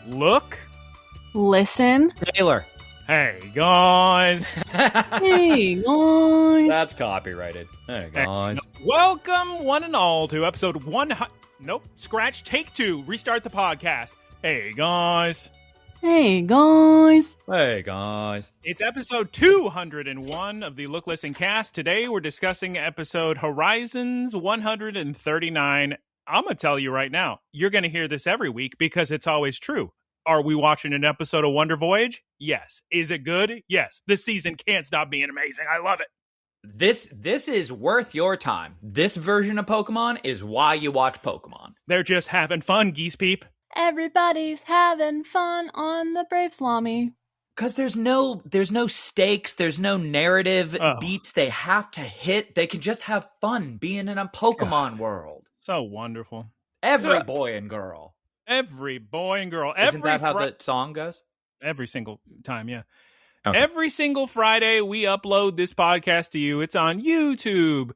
Look. Listen. Taylor. Hey, guys. Hey, guys. That's copyrighted. Hey, guys. Welcome, one and all, to episode 100. Nope. Scratch. Take 2. Restart the podcast. Hey, guys. Hey, guys. Hey, guys. It's episode 201 of the Look, Listen cast. Today, we're discussing episode Horizons 139. I'm going to tell you right now, you're going to hear this every week because it's always true. Are we watching an episode of Wonder Voyage? Yes. Is it good? Yes. This season can't stop being amazing. I love it. This is worth your time. This version of Pokemon is why you watch Pokemon. They're just having fun, Geese Peep. Everybody's having fun on the Brave Slami. Because there's no stakes, there's no narrative beats they have to hit. They can just have fun being in a Pokemon world. So wonderful. Every boy and girl. Every boy and girl. Isn't that how the song goes? Every single time, yeah. Okay. Every single Friday, we upload this podcast to you. It's on YouTube.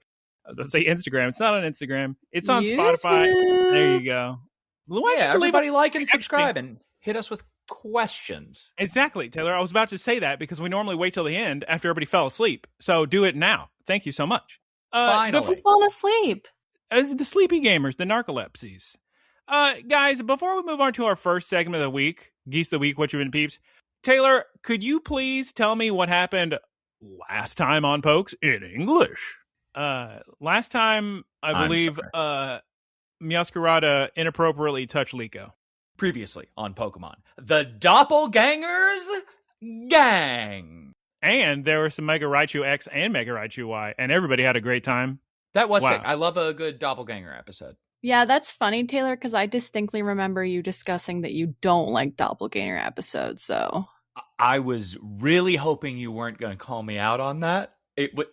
Let's say Instagram. It's not on Instagram. It's on YouTube. Spotify. There you go. Yeah, everybody like and subscribe and hit us with questions. Exactly, Taylor. I was about to say that because we normally wait till the end after everybody fell asleep. So do it now. Thank you so much. Finally. Who's falling asleep? As the sleepy gamers, the narcolepsies. Guys, before we move on to our first segment of the week, Geese of the Week, what you been peeps? Taylor, could you please tell me what happened last time on Pokes in English? Last time, I believe, Meowscarada inappropriately touched Liko. Previously on Pokemon, the Doppelgangers gang. And there were some Mega Raichu X and Mega Raichu Y, and everybody had a great time. That was sick. I love a good Doppelganger episode. Yeah, that's funny, Taylor, because I distinctly remember you discussing that you don't like doppelganger episodes, so... I was really hoping you weren't going to call me out on that.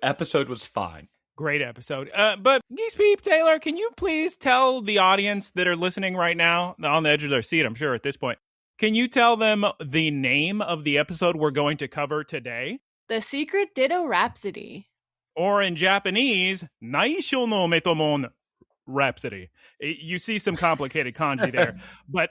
Episode was fine. Great episode. But Geese Peep, Taylor, can you please tell the audience that are listening right now, on the edge of their seat, I'm sure at this point, can you tell them the name of the episode we're going to cover today? The Secret Ditto Rhapsody. Or in Japanese, Naisho no Metomon Rhapsody. You see some complicated kanji there, but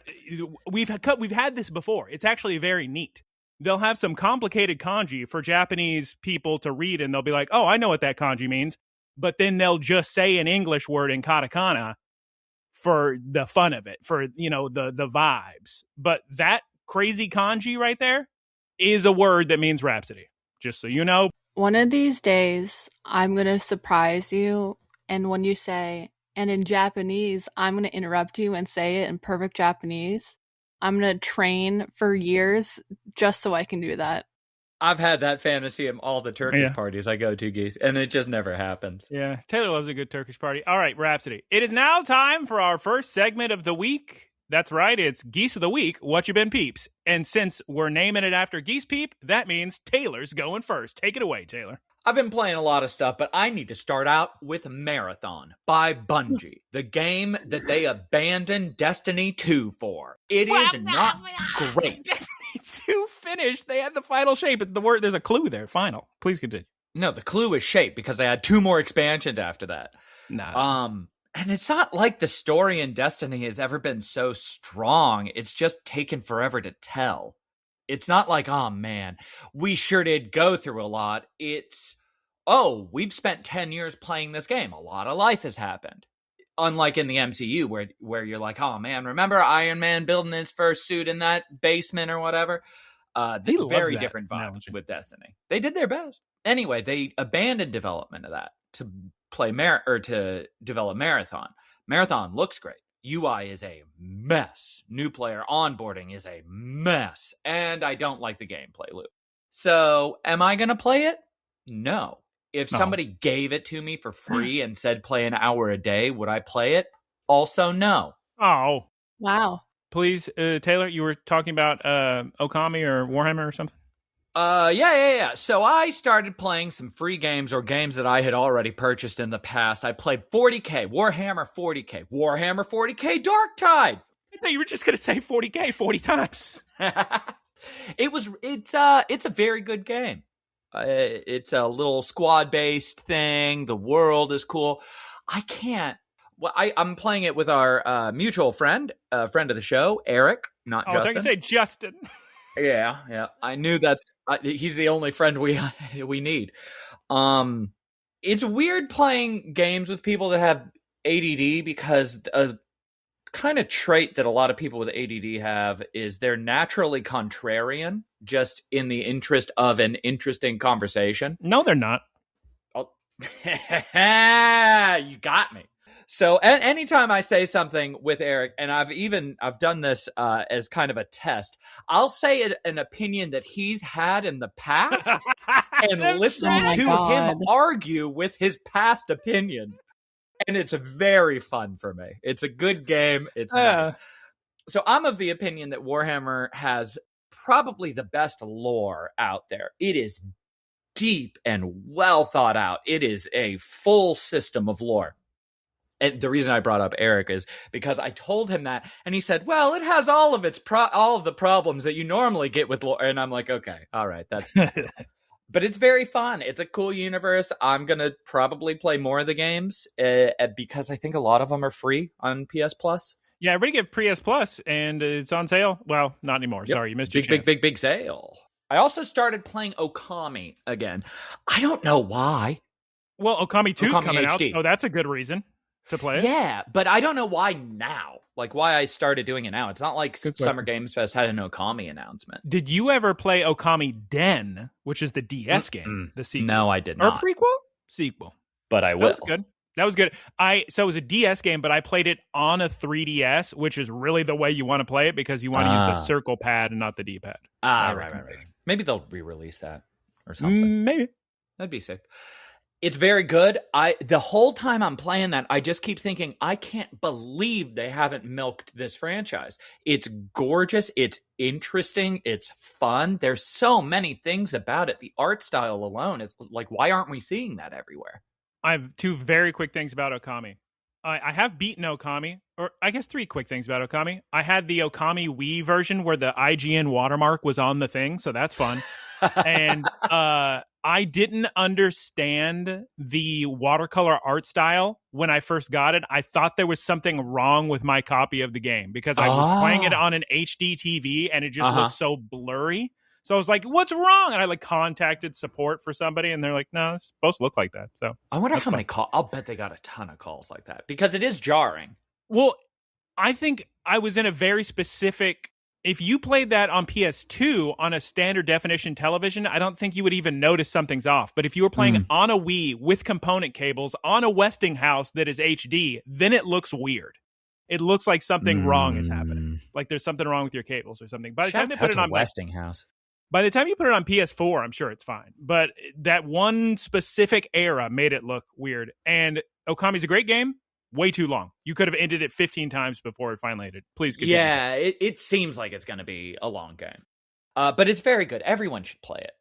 we've had this before. It's actually very neat. They'll have some complicated kanji for Japanese people to read, and they'll be like, "Oh, I know what that kanji means," but then they'll just say an English word in katakana for the fun of it, for the vibes. But that crazy kanji right there is a word that means rhapsody. Just so you know. One of these days, I'm gonna surprise you, and when you say. And in Japanese, I'm going to interrupt you and say it in perfect Japanese. I'm going to train for years just so I can do that. I've had that fantasy at all the Turkish parties I go to, Geese, and it just never happens. Yeah, Taylor loves a good Turkish party. All right, Rhapsody. It is now time for our first segment of the week. That's right, it's Geese of the Week, What You Been Peeps. And since we're naming it after Geese Peep, that means Taylor's going first. Take it away, Taylor. I've been playing a lot of stuff, but I need to start out with Marathon by Bungie, the game that they abandoned Destiny 2 for. It is not great. Destiny 2 finished. They had the final shape. It's the word. There's a clue there. Final. Please continue. No, the clue is shape because they had 2 more expansions after that. No. And it's not like the story in Destiny has ever been so strong. It's just taken forever to tell. It's not like, oh man, we sure did go through a lot. It's, oh, we've spent 10 years playing this game. A lot of life has happened. Unlike in the MCU where you're like, oh man, remember Iron Man building his first suit in that basement or whatever? Very different vibe with Destiny. They did their best. Anyway, they abandoned development of that to play to develop Marathon. Marathon looks great. UI is a mess. New player onboarding is a mess. And I don't like the gameplay loop. So, am I going to play it? No. If somebody gave it to me for free and said play an hour a day, would I play it? Also, no. Oh. Wow. Please, Taylor, you were talking about Okami or Warhammer or something? Yeah. So I started playing some free games or games that I had already purchased in the past. I played 40K, Warhammer 40K Darktide. I thought you were just going to say 40K 40 times. It's a very good game. It's a little squad-based thing. The world is cool. I can't. Well, I'm playing it with our mutual friend, friend of the show, Eric, not Justin. I was going to say Justin. Yeah. I knew he's the only friend we need. It's weird playing games with people that have ADD because a kind of trait that a lot of people with ADD have is they're naturally contrarian, just in the interest of an interesting conversation. No, they're not. Oh. You got me. So anytime I say something with Eric, and I've done this as kind of a test, I'll say an opinion that he's had in the past and listen to him argue with his past opinion. And it's very fun for me. It's a good game. It's nice. So I'm of the opinion that Warhammer has probably the best lore out there. It is deep and well thought out. It is a full system of lore. And the reason I brought up Eric is because I told him that, and he said, "Well, it has all of the problems that you normally get with lore." And I'm like, "Okay, all right, that's." But it's very fun. It's a cool universe. I'm gonna probably play more of the games because I think a lot of them are free on PS Plus. Yeah, everybody get PS Plus, and it's on sale. Well, not anymore. Yep. Sorry, you missed your chance. Big sale. I also started playing Okami again. I don't know why. Well, Okami 2's coming HD. out, so that's a good reason to play it. Yeah, but I don't know why now. Like why I started doing it now. It's not like Summer Games Fest had an Okami announcement. Did you ever play Okami Den, which is the DS game, the sequel? No, I did not. Or prequel? Sequel. But I will. That was good. So it was a DS game, but I played it on a 3DS, which is really the way you want to play it because you want to use the circle pad and not the D-pad. Right. Maybe they'll re-release that or something. Maybe. That'd be sick. It's very good. The whole time I'm playing that, I just keep thinking, I can't believe they haven't milked this franchise. It's gorgeous. It's interesting. It's fun. There's so many things about it. The art style alone is like, why aren't we seeing that everywhere? I have two very quick things about Okami. I have beaten Okami, or I guess three quick things about Okami. I had the Okami Wii version where the IGN watermark was on the thing, so that's fun. And I didn't understand the watercolor art style when I first got it. I thought there was something wrong with my copy of the game because I was playing it on an HD TV and it just looked so blurry. So I was like, what's wrong? And I contacted support for somebody and they're like, no, it's supposed to look like that. So I wonder how many calls. I'll bet they got a ton of calls like that because it is jarring. Well, I think I was in a very specific... If you played that on PS2 on a standard definition television, I don't think you would even notice something's off. But if you were playing on a Wii with component cables on a Westinghouse that is HD, then it looks weird. It looks like something wrong is happening. Like there's something wrong with your cables or something. By the time they put it on Westinghouse. By the time you put it on PS4, I'm sure it's fine. But that one specific era made it look weird. And Okami's a great game. Way too long. You could have ended it 15 times before it finally ended. Please continue. Yeah, it seems like it's going to be a long game. But it's very good. Everyone should play it.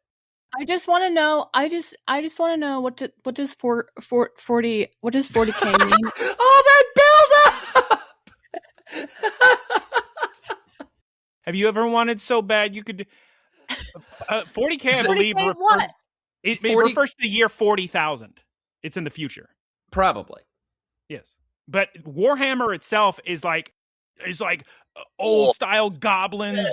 I just want to know. I just want to know what does 40 what does 40K mean? Oh, that build up! Have you ever wanted so bad you could 40K? I believe 40K what? It refers to the year 40,000. It's in the future. Probably. Yes. But Warhammer itself is like old style goblins,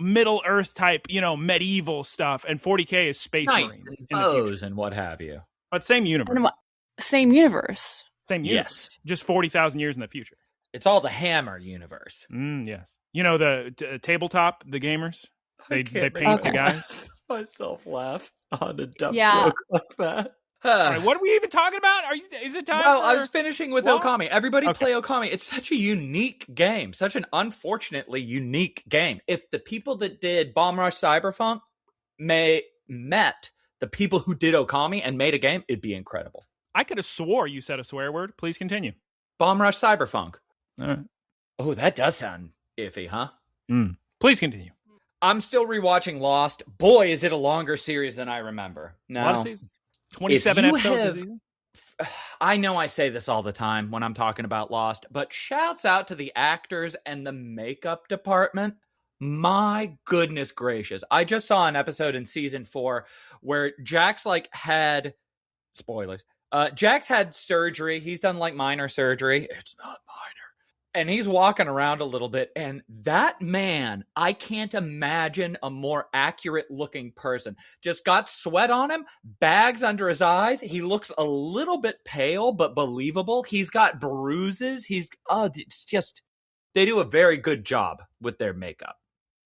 Middle Earth type, medieval stuff, and 40K is Space Marines in the future and what have you. But same universe. Same universe. Same universe. Yes. Just 40,000 years in the future. It's all the Hammer universe. Yes. The tabletop, the gamers. They paint the guys. Myself laugh on a dumb joke like that. All right, what are we even talking about? Is it time? Well, I was finishing with Okami. Everybody play Okami. It's such a unique game. Such an unfortunately unique game. If the people that did Bomb Rush Cyberpunk met the people who did Okami and made a game, it'd be incredible. I could have swore you said a swear word. Please continue. Bomb Rush Cyberpunk. All right. Oh, that does sound iffy, huh? Please continue. I'm still rewatching Lost. Boy, is it a longer series than I remember. No. A lot of seasons. 27 episodes. I know I say this all the time when I'm talking about Lost, but shouts out to the actors and the makeup department. My goodness gracious. I just saw an episode in season 4 where Jax had, spoilers, Jack's had surgery. He's done like minor surgery. It's not minor. And he's walking around a little bit. And that man, I can't imagine a more accurate looking person. Just got sweat on him, bags under his eyes. He looks a little bit pale, but believable. He's got bruises. It's just, they do a very good job with their makeup.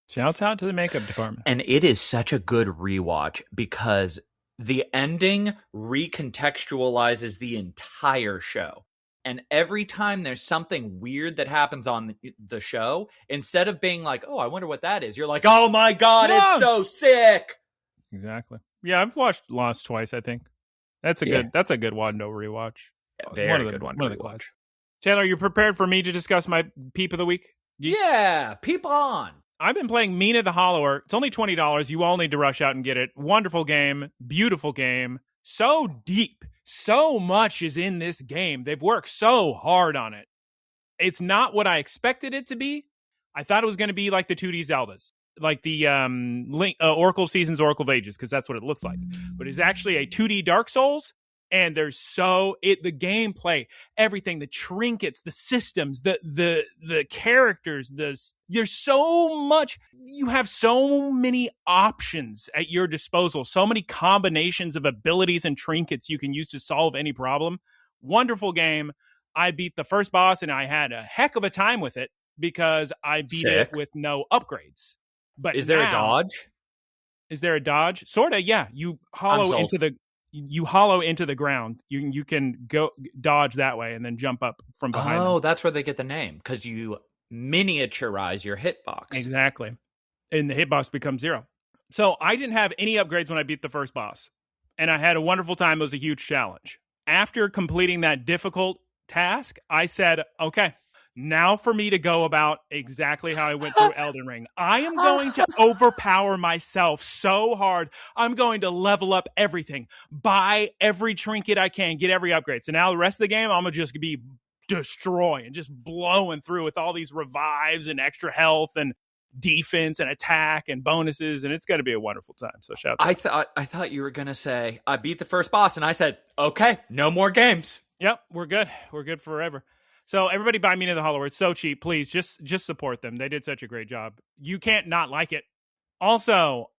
Shouts out to the makeup department. And it is such a good rewatch because the ending recontextualizes the entire show. And every time there's something weird that happens on the show, instead of being like, oh, I wonder what that is, you're like, oh my God, it's so sick. Exactly. Yeah, I've watched Lost twice, I think. That's a good Wando rewatch. Yeah, very good one. One of the classics. Chandler, are you prepared for me to discuss my Peep of the Week? Yeah, Peep on. I've been playing Mina the Hallower. It's only $20. You all need to rush out and get it. Wonderful game. Beautiful game. So deep. So much is in this game. They've worked so hard on it. It's not what I expected it to be. I thought it was going to be like the 2D Zeldas, like the Oracle of Seasons, Oracle of Ages, because that's what it looks like. But it's actually a 2D Dark Souls, and there's the gameplay, everything, the trinkets, the systems, the characters, there's so much. You have so many options at your disposal, so many combinations of abilities and trinkets you can use to solve any problem. Wonderful game. I beat the first boss, and I had a heck of a time with it because I beat it with no upgrades. But is there a dodge? Is there a dodge? Sorta, yeah. You hollow into the ground. You can go dodge that way and then jump up from behind. Oh, that's where they get the name, because you miniaturize your hitbox. Exactly. And the hitbox becomes 0. So I didn't have any upgrades when I beat the first boss. And I had a wonderful time. It was a huge challenge. After completing that difficult task, I said, okay, now for me to go about exactly how I went through Elden Ring. I am going to overpower myself so hard. I'm going to level up everything, buy every trinket I can, get every upgrade. So now the rest of the game, I'm going to just be destroying, just blowing through with all these revives and extra health and defense and attack and bonuses, and it's going to be a wonderful time. So shout out. I thought you were going to say, I beat the first boss, and I said, okay, no more games. Yep, we're good. We're good forever. So everybody buy Mina the Hallower. It's so cheap. Please, just support them. They did such a great job. You can't not like it. Also,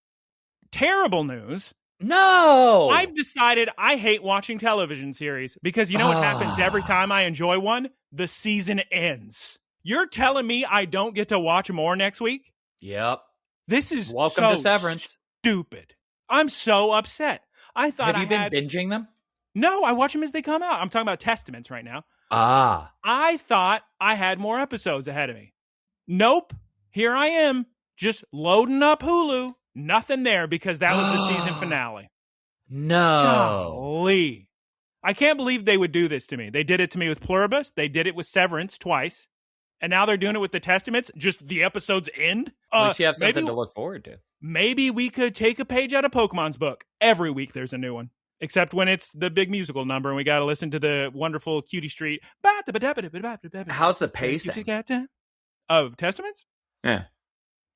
terrible news. No! I've decided I hate watching television series because you know what happens every time I enjoy one? The season ends. You're telling me I don't get to watch more next week? Yep. This is welcome to Severance. Stupid. I'm so upset. I thought Have you been binging them? No, I watch them as they come out. I'm talking about Testaments right now. I thought I had more episodes ahead of me. Nope. Here I am, just loading up Hulu. Nothing there because that was the season finale. No. Golly. I can't believe they would do this to me. They did it to me with Pluribus. They did it with Severance twice. And now they're doing it with the Testaments. Just the episodes end. At least you have something to look forward to. Maybe we could take a page out of Pokemon's book. Every week there's a new one. Except when it's the big musical number and we got to listen to the wonderful Cutie Street. How's the pacing of Testaments? Yeah.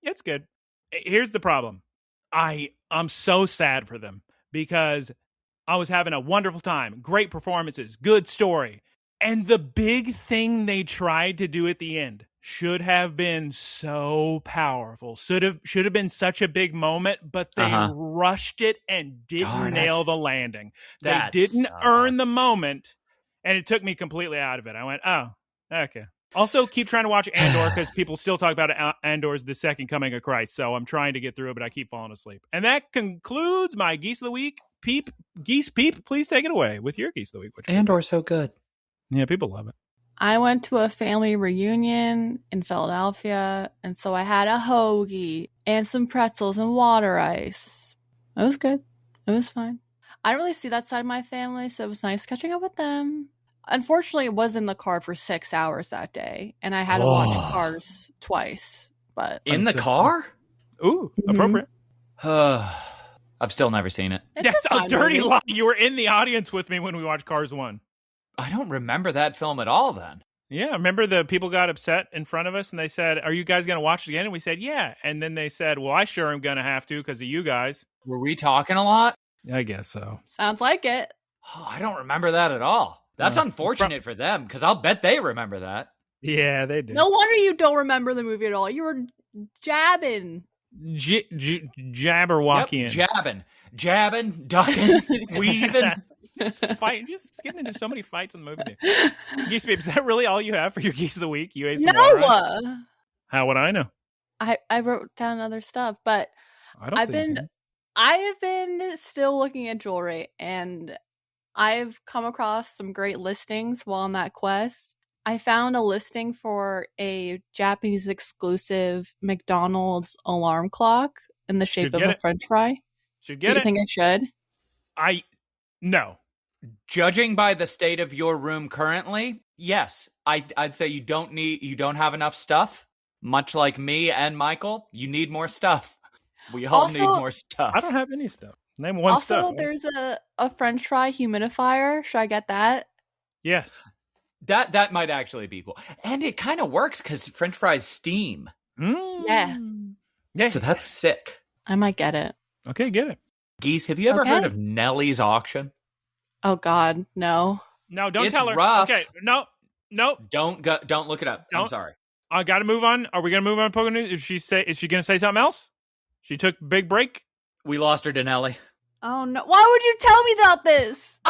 It's good. Here's the problem. I'm so sad for them because I was having a wonderful time. Great performances, good story. And the big thing they tried to do at the end should have been so powerful. Should have been such a big moment, but they rushed it and didn't nail the landing. They didn't earn the moment, and it took me completely out of it. I went, oh, okay. Also, keep trying to watch Andor because people still talk about Andor's the second coming of Christ. So I'm trying to get through it, but I keep falling asleep. And that concludes my Geese of the Week. Peep, please take it away with your Geese of the Week. Andor's so good. Yeah, people love it. I went to a family reunion in Philadelphia, and so I had a hoagie and some pretzels and water ice. It was good. It was fine. I don't really see that side of my family, so it was nice catching up with them. Unfortunately, it was in the car for 6 hours that day, and I had to watch Cars twice. But in the car? Ooh, appropriate. I've still never seen it. That's a dirty lie. You were in the audience with me when we watched Cars 1. I don't remember that film at all then. Yeah, remember the people got upset in front of us and they said, are you guys going to watch it again? And we said, yeah. And then they said, well, I sure am going to have to because of you guys. Were we talking a lot? I guess so. Sounds like it. Oh, I don't remember that at all. That's unfortunate for them, because I'll bet they remember that. Yeah, they do. No wonder you don't remember the movie at all. You were jabbing. Jabberwockians. Yep, jabbing, ducking, weaving. Just getting into so many fights in the movie. Geese Babe, is that really all you have for your Geese of the Week? You ate some water? How would I know? I wrote down other stuff, but I have been still looking at jewelry, and I've come across some great listings while on that quest. I found a listing for a Japanese exclusive McDonald's alarm clock in the shape of a French fry. Do you think I should? No. Judging by the state of your room currently, yes. I'd say you don't have enough stuff. Much like me and Michael, you need more stuff. We all need more stuff. I don't have any stuff. Name one stuff. Also, there's a French fry humidifier. Should I get that? Yes. That might actually be cool. And it kind of works because French fries steam. Yeah. So that's sick. I might get it. Okay, get it. Geese, have you ever heard of Nellie's auction? Oh, God, no. No, don't it's tell her. Rough. Okay, no. Don't look it up. I'm sorry. I got to move on. Are we going to move on to Poké-news? Is she going to say something else? She took a big break? We lost her to Nellie. Oh no! Why would you tell me about this?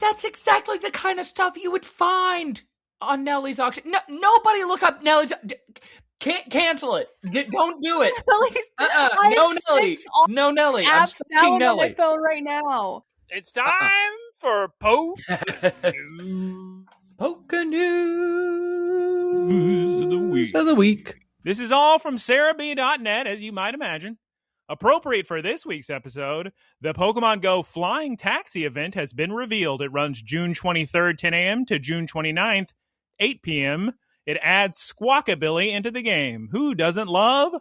That's exactly the kind of stuff you would find on Nellie's auction. No, nobody look up Nellie's. Can't cancel it. Don't do it. No Nellie. No Nellie. I'm stalking Nellie. On my phone right now. It's time for Poké-news. Poké-news of the week. This is all from SarahB.net, as you might imagine. Appropriate for this week's episode, the Pokemon Go Flying Taxi event has been revealed. It runs June 23rd, 10 a.m. to June 29th, 8 p.m. It adds Squawkabilly into the game. Who doesn't love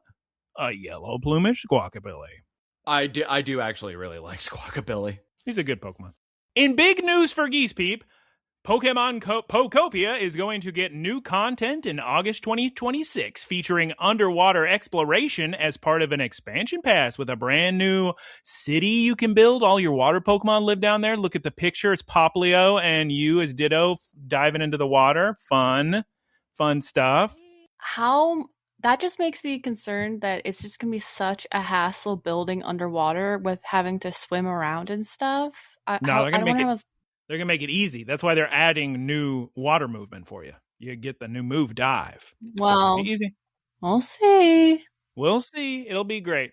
a yellow plumage Squawkabilly? I do actually really like Squawkabilly. He's a good Pokemon. In big news for Geese Peep, Pokemon Pokopia is going to get new content in August 2026 featuring underwater exploration as part of an expansion pass with a brand new city you can build. All your water Pokemon live down there. Look at the picture. It's Poplio and you as Ditto diving into the water. Fun stuff. That just makes me concerned that it's just going to be such a hassle building underwater with having to swim around and stuff. They're going to make it easy. That's why they're adding new water movement for you. You get the new move dive. Well, easy. We'll see. It'll be great.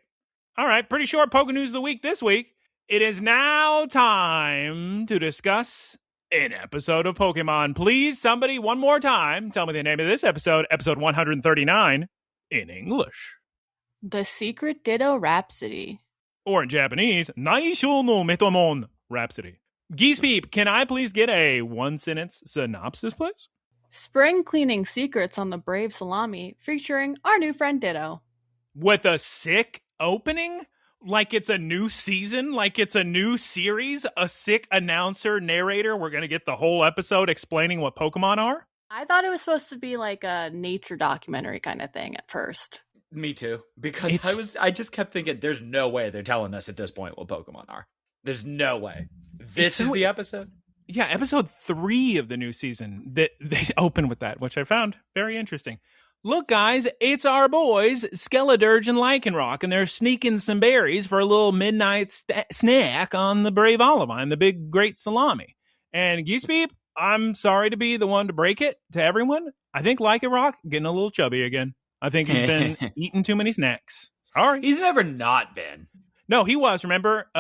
All right, pretty short Poké-news of the week this week. It is now time to discuss an episode of Pokemon. Please, somebody, one more time, tell me the name of this episode 139, in English. The Secret Ditto Rhapsody. Or in Japanese, Naisho no Metomon Rhapsody. Geese Peep, can I please get a one-sentence synopsis, please? Spring cleaning secrets on the Brave Salami, featuring our new friend Ditto. With a sick opening? Like it's a new season? Like it's a new series? A sick announcer, narrator? We're going to get the whole episode explaining what Pokemon are? I thought it was supposed to be like a nature documentary kind of thing at first. Me too. Because I just kept thinking, there's no way they're telling us at this point what Pokemon are. There's no way. This is the episode? Yeah, episode 3 of the new season. They open with that, which I found very interesting. Look, guys, it's our boys, Skeledirge and Lycanroc, and they're sneaking some berries for a little midnight snack on the Brave Olivine, the big, great salami. And Geese Peep, I'm sorry to be the one to break it to everyone. I think Lycanroc getting a little chubby again. I think he's been eating too many snacks. Sorry. He's never not been. No, he was. Remember,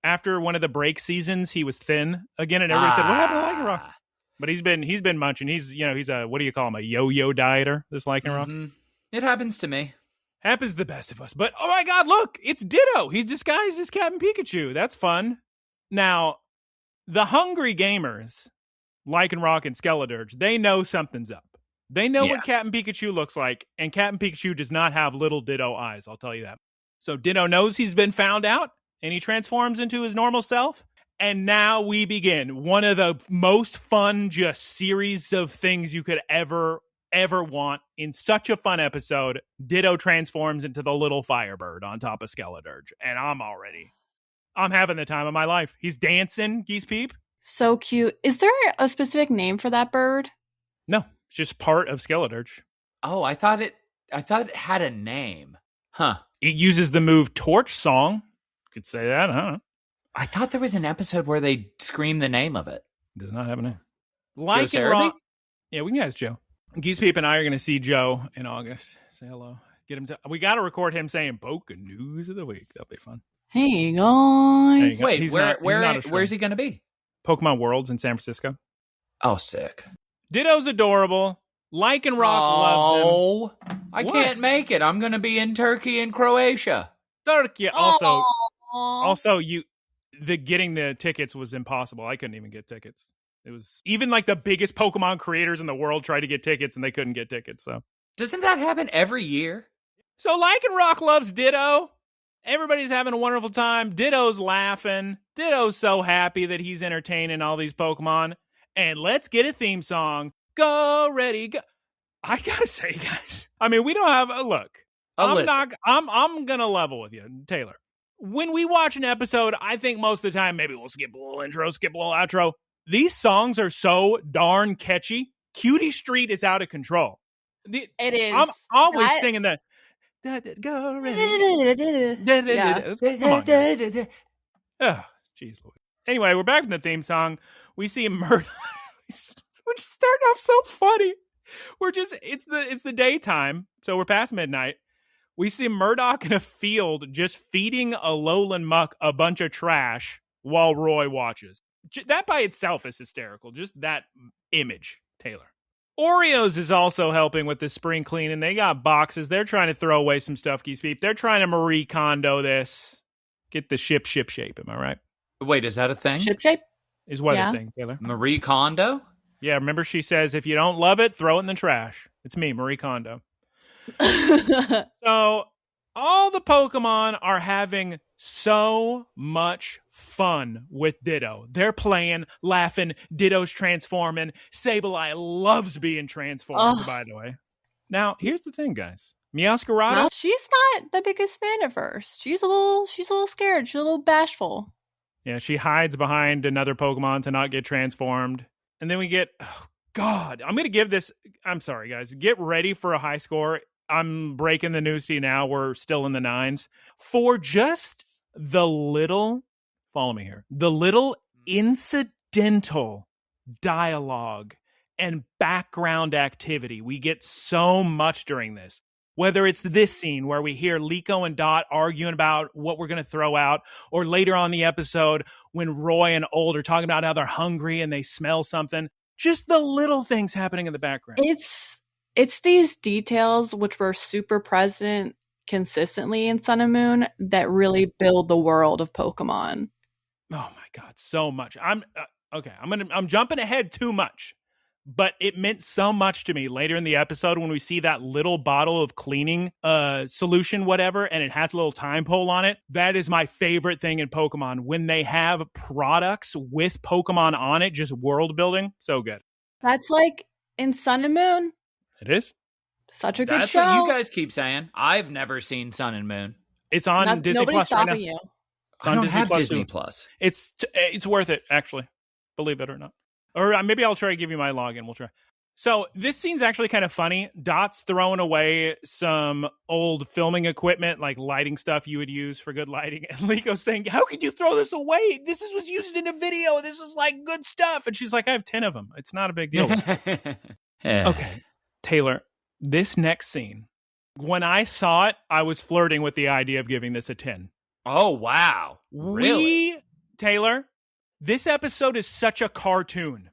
after one of the break seasons, he was thin again, and everybody said, "What happened to Lycanroc?" But he's been munching. He's a, what do you call him? A yo-yo dieter. This Lycanroc. Mm-hmm. It happens to me. Happens to the best of us. But oh my God, look, it's Ditto. He's disguised as Captain Pikachu. That's fun. Now, the hungry gamers, Lycanroc and Skeledirge, they know something's up. They know what Captain Pikachu looks like, and Captain Pikachu does not have little Ditto eyes. I'll tell you that. So Ditto knows he's been found out, and he transforms into his normal self. And now we begin one of the most fun just series of things you could ever want in such a fun episode. Ditto transforms into the little Firebird on top of Skeledirge, and I'm all ready. I'm having the time of my life. He's dancing, Geese Peep. So cute. Is there a specific name for that bird? No, it's just part of Skeledirge. Oh, I thought it had a name. Huh. It uses the move Torch Song. Could say that, huh? I thought there was an episode where they scream the name of it. Does not have a name. Joe Sarabee? Yeah, we can ask Joe. Geese Peep and I are going to see Joe in August. Say hello. Get him. We got to record him saying Poké-news of the week. That'll be fun. Hey guys. Wait, where's he going to be? Pokemon Worlds in San Francisco. Oh, sick. Ditto's adorable. Lycanroc loves him. I can't make it. I'm going to be in Turkey and Croatia. Turkey. Also, getting the tickets was impossible. I couldn't even get tickets. It was even like the biggest Pokemon creators in the world tried to get tickets and they couldn't get tickets. So doesn't that happen every year? So Lycanroc loves Ditto. Everybody's having a wonderful time. Ditto's laughing. Ditto's so happy that he's entertaining all these Pokemon. And let's get a theme song. Go ready, go. I gotta say, guys. I mean, we don't have a look. I'm gonna level with you, Taylor. When we watch an episode, I think most of the time maybe we'll skip a little intro, skip a little outro. These songs are so darn catchy. Cutie Street is out of control. It is. I'm always singing that. Go ready. Come on. Oh, jeez Louise. Anyway, we're back from the theme song. We see Murdoch. We're just starting off so funny. It's the daytime, so we're past midnight. We see Murdoch in a field just feeding a lowland muck a bunch of trash while Roy watches. That by itself is hysterical. Just that image, Taylor. Oreos is also helping with the spring cleaning. They got boxes. They're trying to throw away some stuff, Geese Peep. They're trying to Marie Kondo this. Get the ship shape. Am I right? Wait, is that a thing? Ship shape? Is what a thing, Taylor? Marie Kondo? Yeah, remember she says, if you don't love it, throw it in the trash. It's me, Marie Kondo. So all the Pokemon are having so much fun with Ditto. They're playing, laughing, Ditto's transforming. Sableye loves being transformed, by the way. Now, here's the thing, guys. Meowscarada. No, she's not the biggest fan at first. She's a little scared. She's a little bashful. Yeah, she hides behind another Pokemon to not get transformed. And then we get, oh God, I'm going to give this, I'm sorry, guys. Get ready for a high score. I'm breaking the news to you now. We're still in the 9s. For just the little, follow me here, the little incidental dialogue and background activity. We get so much during this. Whether it's this scene where we hear Liko and Dot arguing about what we're going to throw out, or later on in the episode when Roy and Old are talking about how they're hungry and they smell something. Just the little things happening in the background. It's these details which were super present consistently in Sun and Moon that really build the world of Pokemon. Oh my God, so much. I'm jumping ahead too much, but it meant so much to me later in the episode when we see that little bottle of cleaning solution, whatever, and it has a little time pole on it. That is my favorite thing in Pokemon, when they have products with Pokemon on it, just world building. So good. That's like in Sun and Moon. It is. Such a good That's show. That's what you guys keep saying. I've never seen Sun and Moon. It's on Disney Plus right now. You. I don't have Disney Plus. It's worth it, actually. Believe it or not. Or maybe I'll try to give you my login. We'll try. So this scene's actually kind of funny. Dot's throwing away some old filming equipment, like lighting stuff you would use for good lighting. And Liko's saying, how could you throw this away? This was used in a video. This is like good stuff. And she's like, I have 10 of them. It's not a big deal. Okay. Taylor, this next scene, when I saw it, I was flirting with the idea of giving this a 10. Oh, wow. Really? Taylor, this episode is such a cartoon.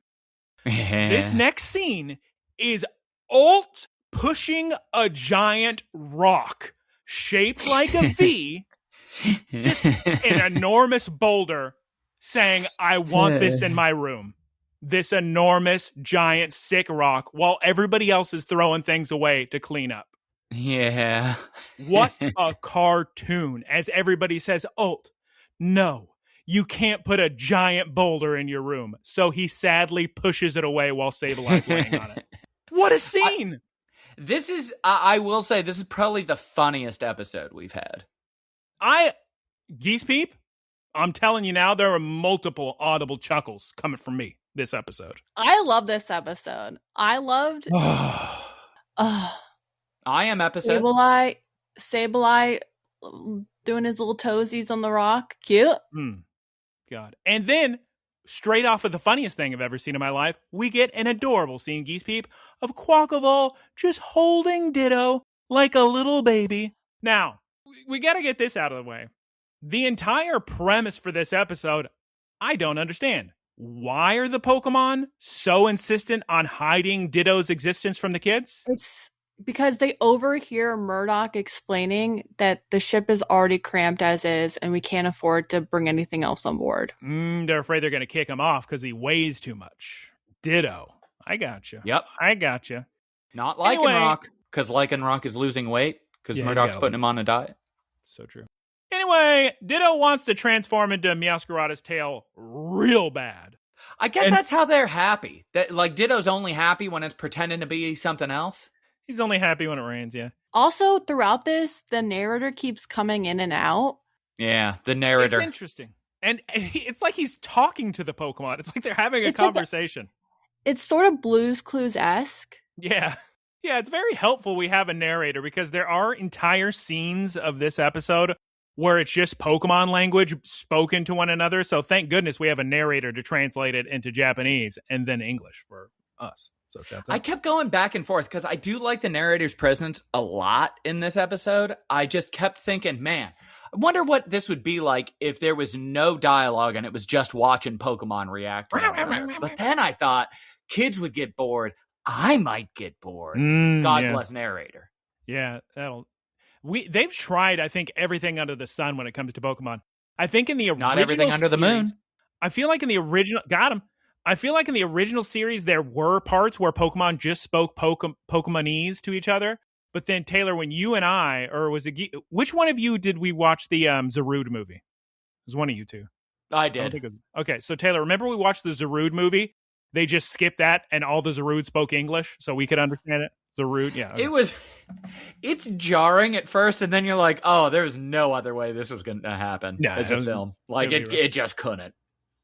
This next scene is Alt pushing a giant rock shaped like a V, just an enormous boulder, saying, I want this in my room. This enormous, giant, sick rock, while everybody else is throwing things away to clean up. Yeah. What a cartoon. As everybody says, Alt, no, you can't put a giant boulder in your room. So he sadly pushes it away while Sableye's laying on it. What a scene. I will say, this is probably the funniest episode we've had. Geese Peep, I'm telling you now, there are multiple audible chuckles coming from me this episode. I love this episode. I loved I am episode. Sableye doing his little toesies on the rock. Cute. God. And then, straight off of the funniest thing I've ever seen in my life, we get an adorable scene, Geese Peep, of Quackleval just holding Ditto like a little baby. Now, we got to get this out of the way. The entire premise for this episode, I don't understand. Why are the Pokemon so insistent on hiding Ditto's existence from the kids? It's because they overhear Murdoch explaining that the ship is already cramped as is and we can't afford to bring anything else on board. They're afraid they're going to kick him off because he weighs too much. Ditto. I got you. Yep. I got you. Not Lycanroc, because Lycanroc is losing weight because Murdoch's putting him on a diet. So true. Anyway, Ditto wants to transform into Meowscarada's tail real bad. I guess that's how they're happy. That like Ditto's only happy when it's pretending to be something else. He's only happy when it rains, yeah. Also, throughout this, the narrator keeps coming in and out. Yeah, the narrator. It's interesting. And it's like he's talking to the Pokemon. It's like they're having a conversation. It's sort of Blue's Clues-esque. Yeah. Yeah, it's very helpful we have a narrator because there are entire scenes of this episode where it's just Pokemon language spoken to one another. So thank goodness we have a narrator to translate it into Japanese and then English for us. So shouts out. I kept going back and forth because I do like the narrator's presence a lot in this episode. I just kept thinking, man, I wonder what this would be like if there was no dialogue and it was just watching Pokemon react. But then I thought kids would get bored. I might get bored. God bless narrator. Yeah, they've tried, I think, everything under the sun when it comes to Pokemon. I think in the original Not everything under the moon. I feel like in the original I feel like in the original series there were parts where Pokemon just spoke Pokemonese to each other. But then Taylor, when you and I, or was it which one of you did we watch the Zarude movie? It was one of you two. I did. Okay, so Taylor, remember we watched the Zarude movie? They just skipped that and all the Zarude spoke English so we could understand it. Zarude, yeah. Okay. It's jarring at first, and then you're like, oh, there's no other way this was going to happen as a film. Like, it just couldn't.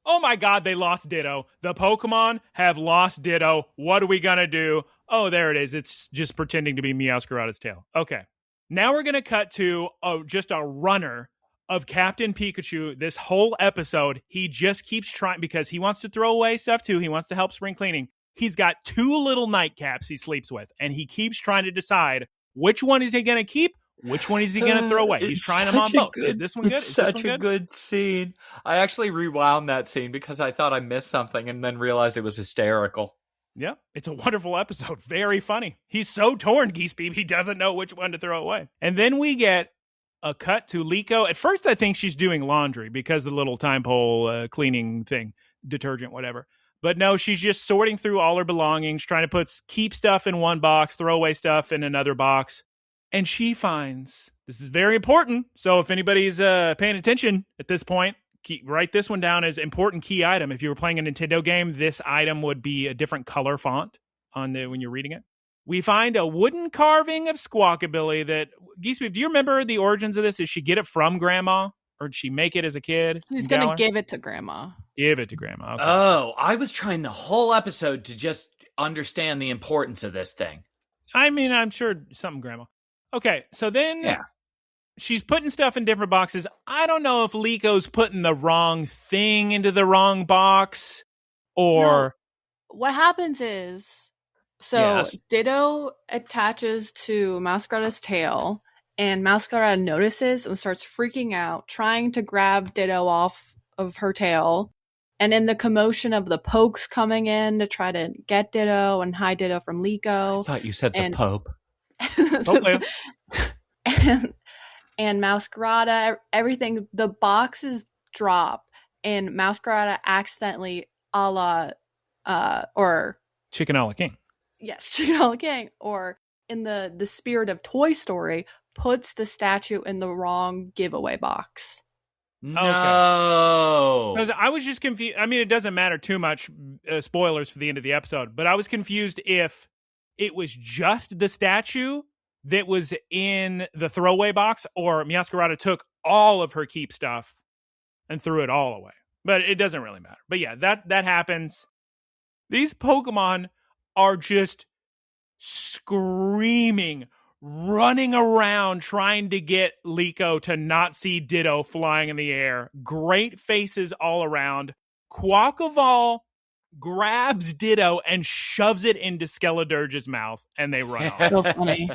Oh my God, they lost Ditto. The Pokemon have lost Ditto. What are we going to do? Oh, there it is. It's just pretending to be Meowscarada's tail. Okay. Now we're going to cut to just a runner of Captain Pikachu. This whole episode, he just keeps trying because he wants to throw away stuff too. He wants to help spring cleaning. He's got 2 little nightcaps he sleeps with, and he keeps trying to decide which one is he going to keep, which one is he going to throw away. He's trying them on both. Is this one good? It's such a good scene. I actually rewound that scene because I thought I missed something and then realized it was hysterical. Yeah, it's a wonderful episode. Very funny. He's so torn, Geese Peep, he doesn't know which one to throw away. And then we get a cut to Liko. At first, I think she's doing laundry because the little time pole cleaning thing, detergent, whatever. But no, she's just sorting through all her belongings, trying to keep stuff in one box, throw away stuff in another box. And she finds, this is very important, so if anybody's paying attention at this point, write this one down as important key item. If you were playing a Nintendo game, this item would be a different color font when you're reading it. We find a wooden carving of Squawkabilly that, Geese, do you remember the origins of this? Did she get it from Grandma? Or did she make it as a kid? She's going to give it to Grandma. Give it to Grandma. Okay. Oh, I was trying the whole episode to just understand the importance of this thing. I mean, I'm sure something Grandma. Okay, so then she's putting stuff in different boxes. I don't know if Liko's putting the wrong thing into the wrong box or... No. What happens is... So Ditto attaches to Meowscarada's tail, and Meowscarada notices and starts freaking out, trying to grab Ditto off of her tail. And in the commotion of the Pokes coming in to try to get Ditto and hide Ditto from Liko. I thought you said the Pope. and Meowscarada, everything, the boxes drop, and Meowscarada accidentally or Chicken a la King. Yes, Chicken a la King, or in the spirit of Toy Story, puts the statue in the wrong giveaway box. No. Okay. I was just confused. I mean, it doesn't matter too much, spoilers for the end of the episode, but I was confused if it was just the statue that was in the throwaway box, or Meowscarada took all of her keep stuff and threw it all away. But it doesn't really matter. But yeah, that happens. These Pokemon are just screaming, running around, trying to get Liko to not see Ditto flying in the air. Great faces all around. Quaquaval grabs Ditto and shoves it into Skeledirge's mouth, and they run off. So funny.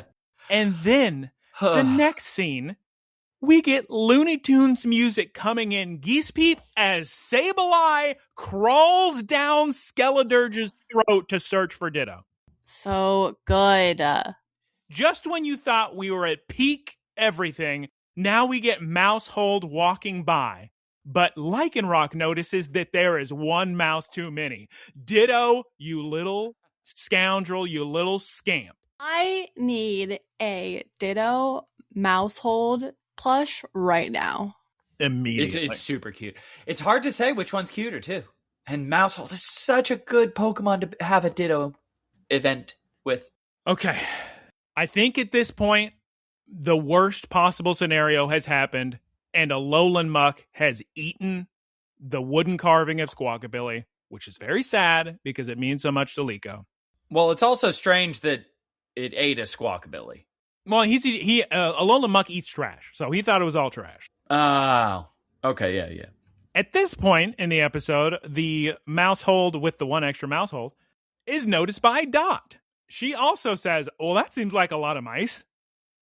And then the next scene, we get Looney Tunes music coming in. Geese Peep as Sableye crawls down Skeledirge's throat to search for Ditto. So good. Just when you thought we were at peak everything, now we get Mousehold walking by. But Lycanroc notices that there is one mouse too many. Ditto, you little scoundrel, you little scamp. I need a Ditto Mousehold plush right now. Immediately. It's super cute. It's hard to say which one's cuter, too. And Mousehold is such a good Pokemon to have a Ditto event with. Okay. I think at this point, the worst possible scenario has happened, and Alolan Muck has eaten the wooden carving of Squawkabilly, which is very sad because it means so much to Liko. Well, it's also strange that it ate a Squawkabilly. Well, Alolan Muck eats trash, so he thought it was all trash. Oh, okay, yeah. At this point in the episode, the Mousehold with the one extra Mousehold is noticed by Dot. She also says, well, that seems like a lot of mice.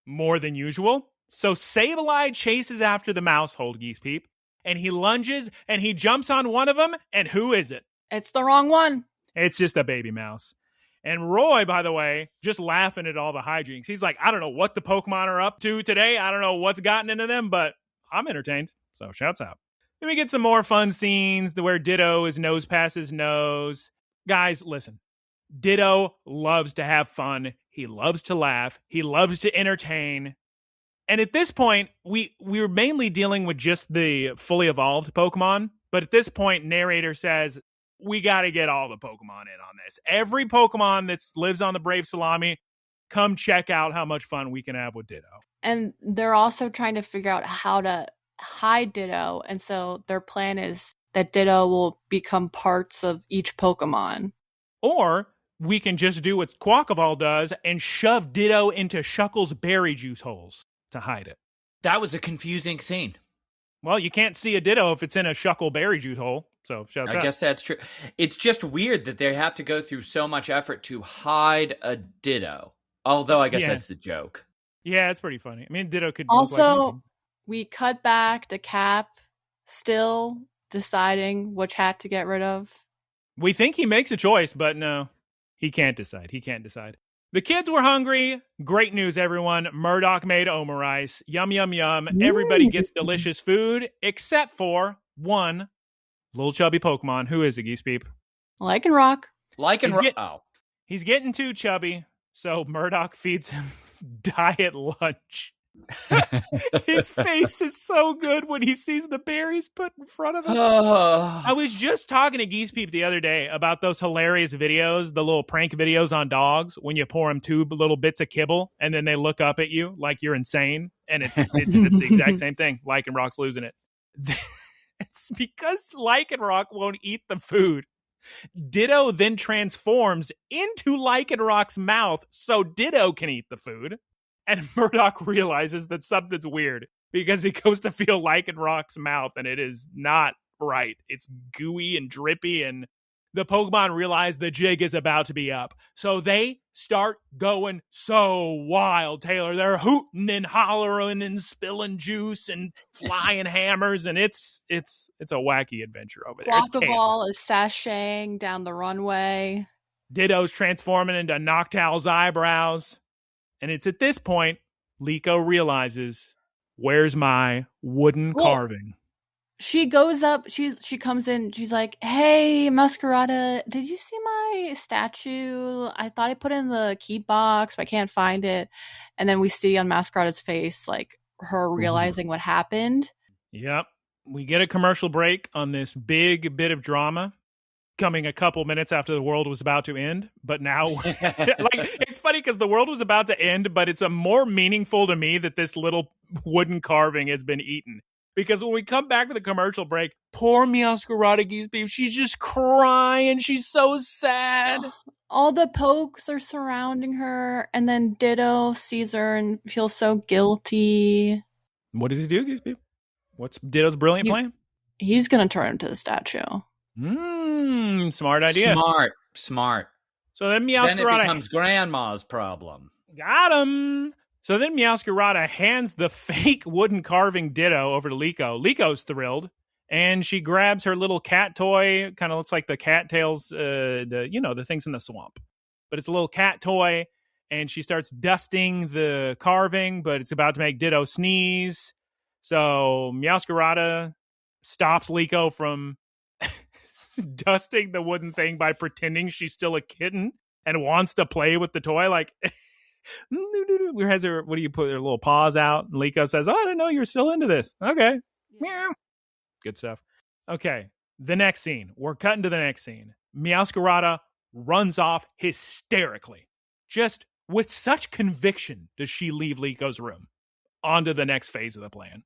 More than usual. So Sableye chases after the Mousehold, Geese Peep, and he lunges and he jumps on one of them, and who is it? It's the wrong one. It's just a baby mouse. And Roy, by the way, just laughing at all the hijinks. He's like, I don't know what the Pokemon are up to today. I don't know what's gotten into them, but I'm entertained. So shouts out. Then we get some more fun scenes where Ditto is nose past his nose. Guys, listen. Ditto loves to have fun. He loves to laugh. He loves to entertain. And at this point, we were mainly dealing with just the fully evolved Pokemon. But at this point, narrator says, we got to get all the Pokemon in on this. Every Pokemon that lives on the Brave Salami, come check out how much fun we can have with Ditto. And they're also trying to figure out how to hide Ditto. And so their plan is that Ditto will become parts of each Pokemon. Or we can just do what Quaquaval does and shove Ditto into Shuckle's berry juice holes to hide it. That was a confusing scene. Well, you can't see a Ditto if it's in a Shuckle berry juice hole. So shouts out. I guess that's true. It's just weird that they have to go through so much effort to hide a Ditto. Although I guess that's the joke. Yeah, it's pretty funny. I mean, Ditto could also, we cut back to Cap still deciding which hat to get rid of. We think he makes a choice, but no, he can't decide. The kids were hungry. Great news, everyone. Murdoch made omerice. Yum, yum, yum. Everybody gets delicious food, except for one little chubby Pokemon. Who is it, Geese Peep? Lycanroc. He's getting too chubby, so Murdoch feeds him diet lunch. His face is so good when he sees the berries put in front of him. I was just talking to Geese Peep the other day about those hilarious videos, the little prank videos on dogs when you pour them 2 little bits of kibble and then they look up at you like you're insane. And it's the exact same thing. Lycanroc's losing it. It's because Lycanroc won't eat the food. Ditto then transforms into Lycanroc's mouth so Ditto can eat the food. And Murdoch realizes that something's weird because he goes to feel Lycanroc's mouth and it is not right. It's gooey and drippy, and the Pokemon realize the jig is about to be up. So they start going so wild, Taylor. They're hooting and hollering and spilling juice and flying hammers, and it's a wacky adventure over there. Quaquaval is sashaying down the runway. Ditto's transforming into Noctowl's eyebrows. And it's at this point, Liko realizes, where's my wooden carving? She goes up, she comes in, she's like, hey, Masquerada, did you see my statue? I thought I put it in the keep box, but I can't find it. And then we see on Masquerada's face, like, her realizing what happened. Yep. We get a commercial break on this big bit of drama coming a couple minutes after the world was about to end, but now it's funny because the world was about to end, but it's a more meaningful to me that this little wooden carving has been eaten. Because when we come back to the commercial break, poor Meowscarada Geese Beep, she's just crying. She's so sad. All the pokes are surrounding her, and then Ditto sees her and feels so guilty. What does he do, Geese Beep? What's Ditto's brilliant plan? He's going to turn into the statue. Smart idea. Smart. So then Meowscarada... Then it becomes Grandma's problem. Got him. So then Meowscarada hands the fake wooden carving Ditto over to Liko. Liko's thrilled, and she grabs her little cat toy. Kind of looks like the cattails, the things in the swamp. But it's a little cat toy, and she starts dusting the carving, but it's about to make Ditto sneeze. So Meowscarada stops Liko from dusting the wooden thing by pretending she's still a kitten and wants to play with the toy. Like, has her, what do you put her little paws out? And Liko says, I didn't know you were still into this. Okay. Meow. Good stuff. Okay. The next scene. We're cutting to the next scene. Meowscarada runs off hysterically. Just with such conviction does she leave Liko's room. On to the next phase of the plan.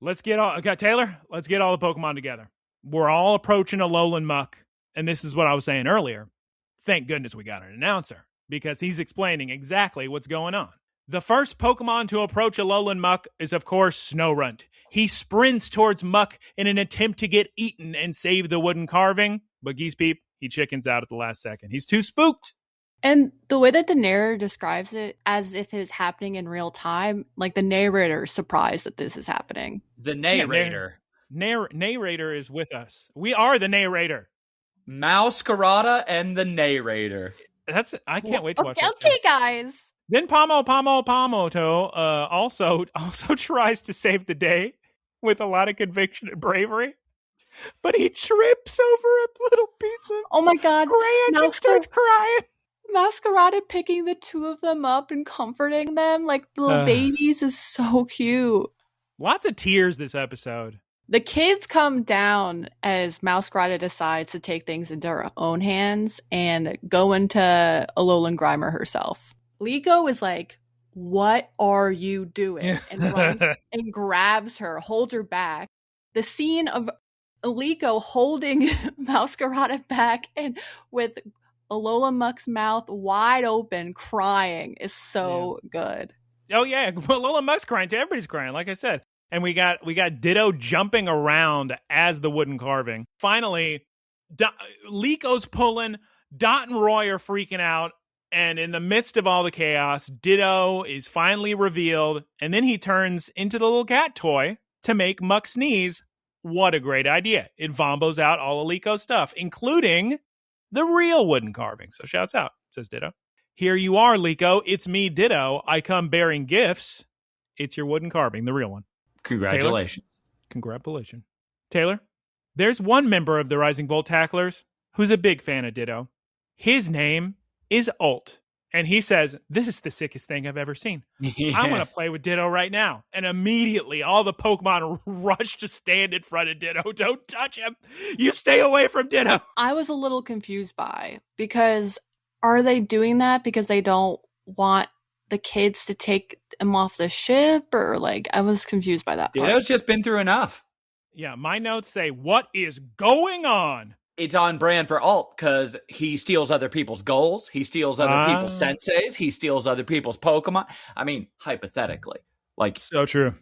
Let's get all the Pokemon together. We're all approaching Alolan Muck, and this is what I was saying earlier. Thank goodness we got an announcer, because he's explaining exactly what's going on. The first Pokemon to approach Alolan Muck is, of course, Snorunt. He sprints towards Muck in an attempt to get eaten and save the wooden carving, but Geese Peep, he chickens out at the last second. He's too spooked. And the way that the narrator describes it, as if it's happening in real time, like the narrator is surprised that this is happening. The narrator. Narrator is with us. We are the narrator. Meowscarada and the narrator. I can't wait to watch that. Okay, guys. Then Pomoto also tries to save the day with a lot of conviction and bravery. But he trips over a little piece of oh my god, branch and starts crying. Meowscarada picking the two of them up and comforting them like little babies is so cute. Lots of tears this episode. The kids come down as Meowscarada decides to take things into her own hands and go into Alolan Grimer herself. Liko is like, what are you doing? And runs and grabs her, holds her back. The scene of Liko holding Meowscarada back and with Alolan Muck's mouth wide open, crying is so good. Oh yeah, Alolan Muck's crying too. Everybody's crying, like I said. And we got Ditto jumping around as the wooden carving. Finally, Liko's pulling. Dot and Roy are freaking out. And in the midst of all the chaos, Ditto is finally revealed. And then he turns into the little cat toy to make Muck sneeze. What a great idea. It vombos out all of Liko's stuff, including the real wooden carving. So shouts out, says Ditto. Here you are, Liko. It's me, Ditto. I come bearing gifts. It's your wooden carving, the real one. Congratulations. Congratulations. Taylor, there's one member of the Rising Bolt Tacklers who's a big fan of Ditto. His name is Ult. And he says, this is the sickest thing I've ever seen. I want to play with Ditto right now. And immediately, all the Pokemon rush to stand in front of Ditto. Don't touch him. You stay away from Ditto. I was a little confused because are they doing that because they don't want the kids to take him off the ship? Or like, I was confused by that part. Ditto's just been through enough. Yeah, my notes say, what is going on? It's on brand for Ult because he steals other people's goals. He steals other people's senseis. He steals other people's Pokemon. I mean, hypothetically. Like, so true.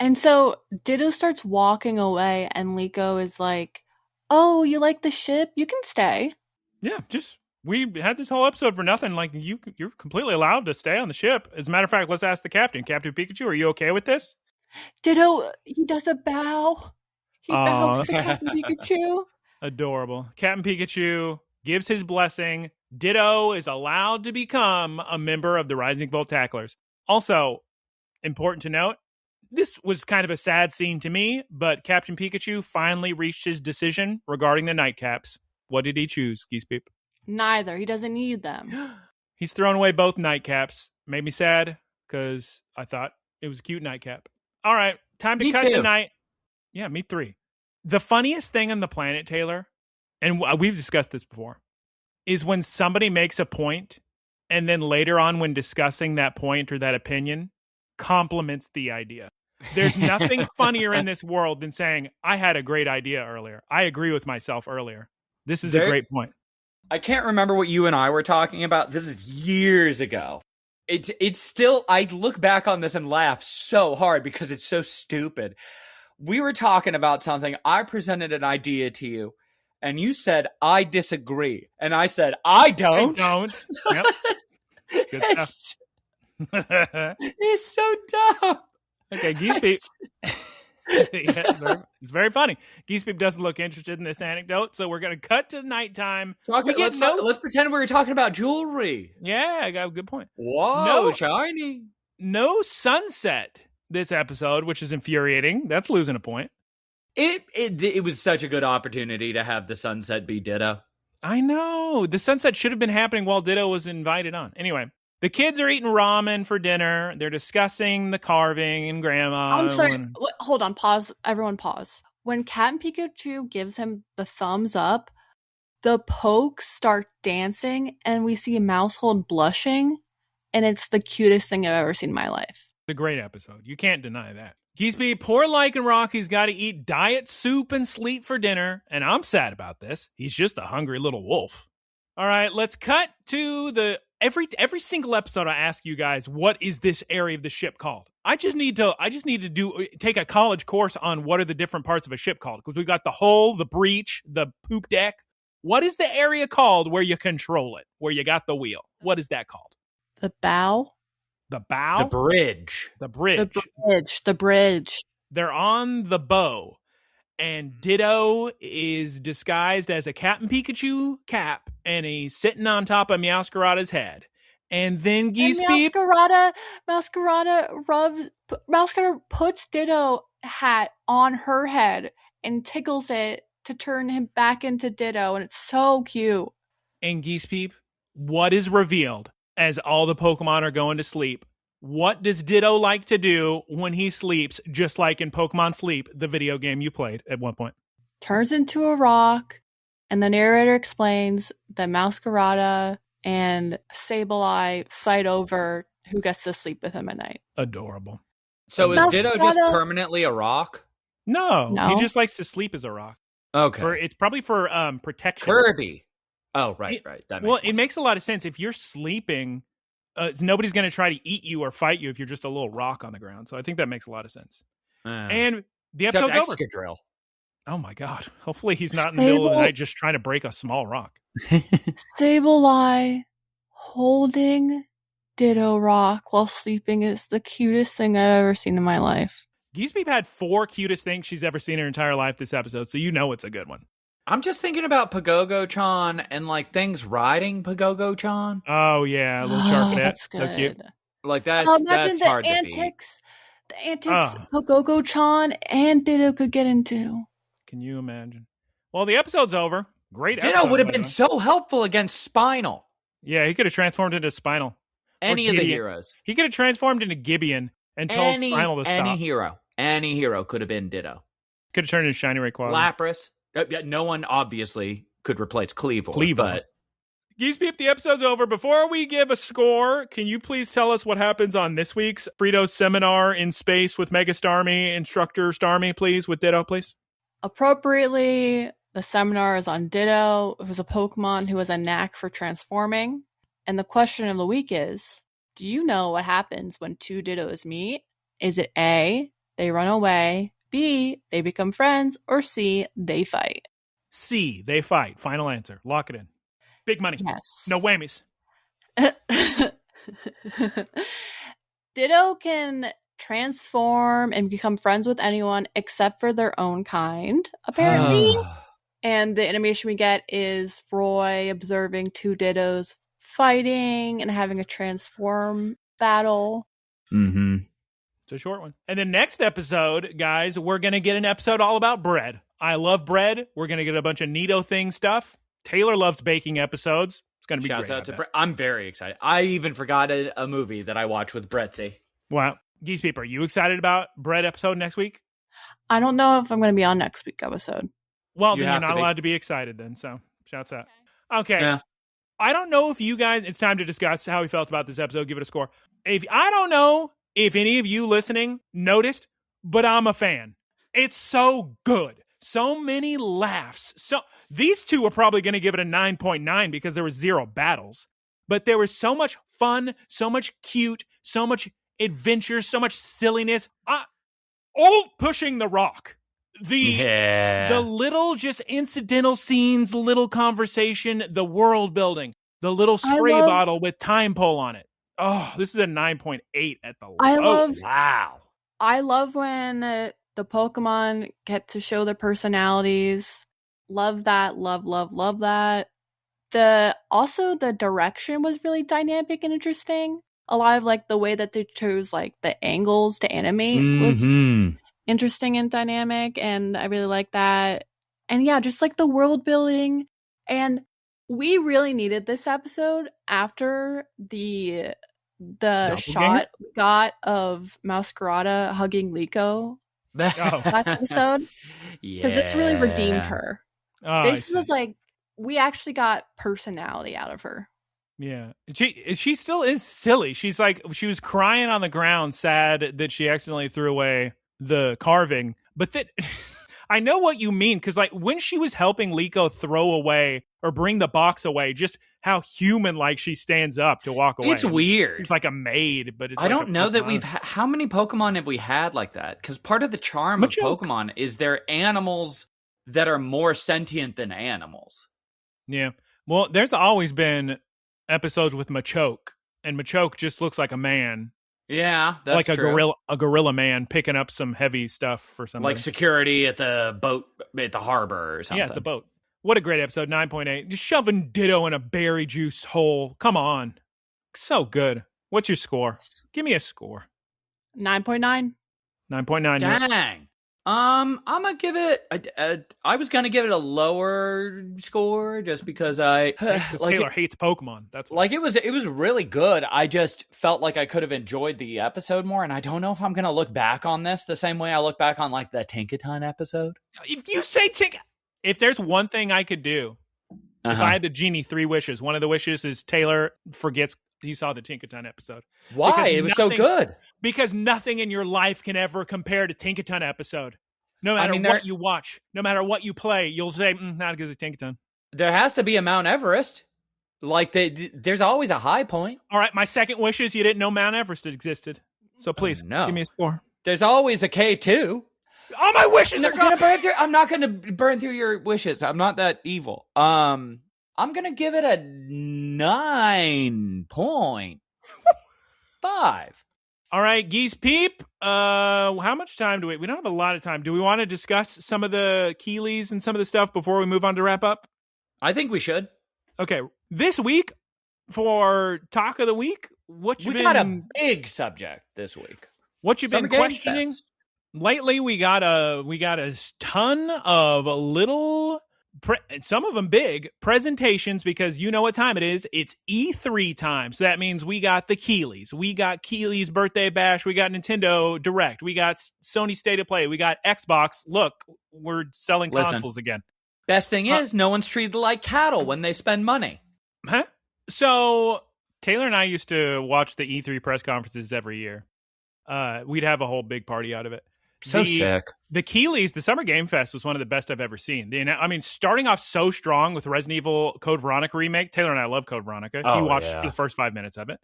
And so Ditto starts walking away and Liko is like, oh, you like the ship? You can stay. Yeah, we had this whole episode for nothing. Like, you're completely allowed to stay on the ship. As a matter of fact, let's ask the captain. Captain Pikachu, are you okay with this? Ditto, he does a bow. He bows to Captain Pikachu. Adorable. Captain Pikachu gives his blessing. Ditto is allowed to become a member of the Rising Bolt Tacklers. Also, important to note, this was kind of a sad scene to me, but Captain Pikachu finally reached his decision regarding the nightcaps. What did he choose, Geese Peep? Neither. He doesn't need them. He's thrown away both nightcaps. Made me sad because I thought it was a cute nightcap. All right, time to cut the night. Yeah, me three. The funniest thing on the planet, Taylor, and we've discussed this before, is when somebody makes a point and then later on when discussing that point or that opinion, compliments the idea. There's nothing funnier in this world than saying, I had a great idea earlier. I agree with myself earlier. This is a great point. I can't remember what you and I were talking about. This is years ago. It's still, I look back on this and laugh so hard because it's so stupid. We were talking about something. I presented an idea to you, and you said, I disagree. And I said, I don't. Yep. Good stuff. It's so dumb. Okay, Geese Peep. It's very funny. Geese Peep doesn't look interested in this anecdote, so we're going to cut to nighttime. Let's pretend we were talking about jewelry. Yeah, I got a good point. Whoa, shiny. No sunset this episode, which is infuriating. That's losing a point. It was such a good opportunity to have the sunset be Ditto. I know. The sunset should have been happening while Ditto was invited on. Anyway. The kids are eating ramen for dinner. They're discussing the carving and grandma. I'm sorry. Hold on. Pause. Everyone pause. When Cat and Pikachu gives him the thumbs up, the pokes start dancing and we see Mousehold blushing. And it's the cutest thing I've ever seen in my life. It's a great episode. You can't deny that. Geese Peep, poor Lycanrocky's got to eat diet soup and sleep for dinner. And I'm sad about this. He's just a hungry little wolf. All right, let's cut to the... Every single episode, I ask you guys, what is this area of the ship called? I just need to take a college course on what are the different parts of a ship called, because we've got the hull, the breach, the poop deck. What is the area called where you control it, where you got the wheel? What is that called? The bow. The bow. The bridge. The bridge. The bridge. They're on the bow. And Ditto is disguised as a Captain Pikachu cap, and he's sitting on top of Meowscarada's head. And then Geese Peep... Meowscarada puts Ditto hat on her head and tickles it to turn him back into Ditto, and it's so cute. And Geese Peep, what is revealed as all the Pokemon are going to sleep? What does Ditto like to do when he sleeps, just like in Pokemon Sleep, the video game you played at one point? Turns into a rock, and the narrator explains that Meowscarada and Sableye fight over who gets to sleep with him at night. Adorable. So is Ditto just permanently a rock? No, he just likes to sleep as a rock. Okay. It's probably for protection. Kirby. Oh, right. It makes a lot of sense. If you're sleeping... nobody's going to try to eat you or fight you if you're just a little rock on the ground. So I think that makes a lot of sense. And the episode's over. Excadrill. Oh my God. Hopefully he's not in the middle of the night just trying to break a small rock. Sableye holding Ditto Rock while sleeping is the cutest thing I've ever seen in my life. Geese Peep had 4 cutest things she's ever seen in her entire life this episode, so you know it's a good one. I'm just thinking about Pagogo-chan and like things riding Pagogo-chan. Oh yeah, a little Sharknet. That's good. So cute. Like that's imagine hard the to antics Pagogo-chan and Ditto could get into. Can you imagine? Well, the episode's over. Great episode. Ditto would have been so helpful against Spinal. Yeah, he could have transformed into Spinal. Any of the heroes. He could have transformed into Gibeon and told Spinal to stop. Any hero could have been Ditto. Could have turned into Shiny Rayquaza. Lapras. No one obviously could replace Cleavor. But Geese Peep, the episode's over. Before we give a score, can you please tell us what happens on this week's Frito's seminar in space with Mega Starmie, Instructor Starmie, please, with Ditto, please? Appropriately, the seminar is on Ditto, who's a Pokemon who has a knack for transforming. And the question of the week is, do you know what happens when 2 Dittos meet? Is it A, they run away, B, they become friends, or C, they fight? C, they fight. Final answer. Lock it in. Big money. Yes. No whammies. Ditto can transform and become friends with anyone except for their own kind, apparently. And the animation we get is Roy observing 2 Dittos fighting and having a transform battle. Mm-hmm. It's a short one. And the next episode, guys, we're going to get an episode all about bread. I love bread. We're going to get a bunch of neato thing stuff. Taylor loves baking episodes. It's going to be Shouts great. Out to I'm very excited. I even forgot a movie that I watched with Bretzy. Wow. Geese Peep, are you excited about bread episode next week? I don't know if I'm going to be on next week episode. Well, then you're not allowed to be excited then, so shouts out. Okay. Yeah. I don't know if you guys, it's time to discuss how we felt about this episode. Give it a score. I don't know if any of you listening noticed but I'm a fan. It's so good. So many laughs. So these two are probably going to give it a 9.9 because there was 0 battles. But there was so much fun, so much cute, so much adventure, so much silliness. All pushing the rock. The little just incidental scenes, little conversation, the world building, the little spray bottle with time pole on it. Oh, this is a 9.8 at the wow. I love when the Pokemon get to show their personalities. Love that. Love that. The direction was really dynamic and interesting. A lot of like the way that they chose like the angles to animate was interesting and dynamic, and I really like that. And yeah, just like the world building. And we really needed this episode after the shot we got of Masquerada hugging Liko last episode, because this really redeemed her. This was like, we actually got personality out of her. Yeah, she still is silly. She's like, she was crying on the ground, sad that she accidentally threw away the carving. But that I know what you mean, because like when she was helping Liko throw away or bring the box away, just how human like she stands up to walk away. It's weird. It's like a maid, but it's I don't know that we've how many Pokemon have we had like that? Because part of the charm of Pokemon is they're animals that are more sentient than animals. Yeah. Well, there's always been episodes with Machoke, and Machoke just looks like a man. Yeah, that's like true. a gorilla man picking up some heavy stuff for somebody. Like security at the boat at the harbor or something. Yeah, at the boat. What a great episode, 9.8. Just shoving Ditto in a berry juice hole. Come on. So good. What's your score? Give me a score. 9.9. 9.9. Dang. I'm gonna give it. I was gonna give it a lower score just because like Taylor hates Pokemon. That's like it was really good. I just felt like I could have enjoyed the episode more, and I don't know if I'm gonna look back on this the same way I look back on like the Tinkaton episode. If you say if there's one thing I could do, if I had the genie 3 wishes, one of the wishes is Taylor forgets he saw the Tinkaton episode. Why? It was so good. Because nothing in your life can ever compare to Tinkaton episode. No matter what you watch, no matter what you play, you'll say, not as good as Tinkaton. There has to be a Mount Everest. Like, there's always a high point. All right, my second wish is you didn't know Mount Everest existed. So please, give me a score. There's always a K2. All my wishes are gone. I'm not going to burn through your wishes. I'm not that evil. I'm going to give it a 9.5. All right, Geese Peep. How much time do we don't have a lot of time. Do we want to discuss some of the Keighleys and some of the stuff before we move on to wrap up? I think we should. Okay. This week, for Talk of the Week, we got a big subject this week. What you've been questioning? Fest. Lately, we got a ton of little, some of them big presentations, because you know what time it is. It's E3 time. So that means we got the Keighleys. We got Keighleys Birthday Bash. We got Nintendo Direct. We got Sony State of Play. We got Xbox. Look, we're selling consoles again. Best thing is, no one's treated like cattle when they spend money. Huh? So Taylor and I used to watch the E3 press conferences every year. We'd have a whole big party out of it. Sick. The Keighleys, the Summer Game Fest, was one of the best I've ever seen. I mean, starting off so strong with Resident Evil Code Veronica remake. Taylor and I love Code Veronica. He watched the first 5 minutes of it.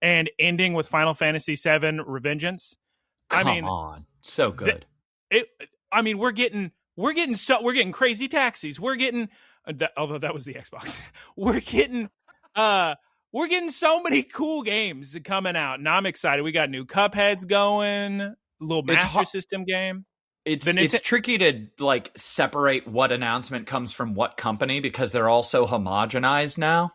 And ending with Final Fantasy VII Revengeance. Come on. So good. We're getting Crazy Taxis. We're getting, although that was the Xbox. We're getting so many cool games coming out, and I'm excited. We got new Cupheads going. Little Master System game. It's tricky to like separate what announcement comes from what company because they're all so homogenized now.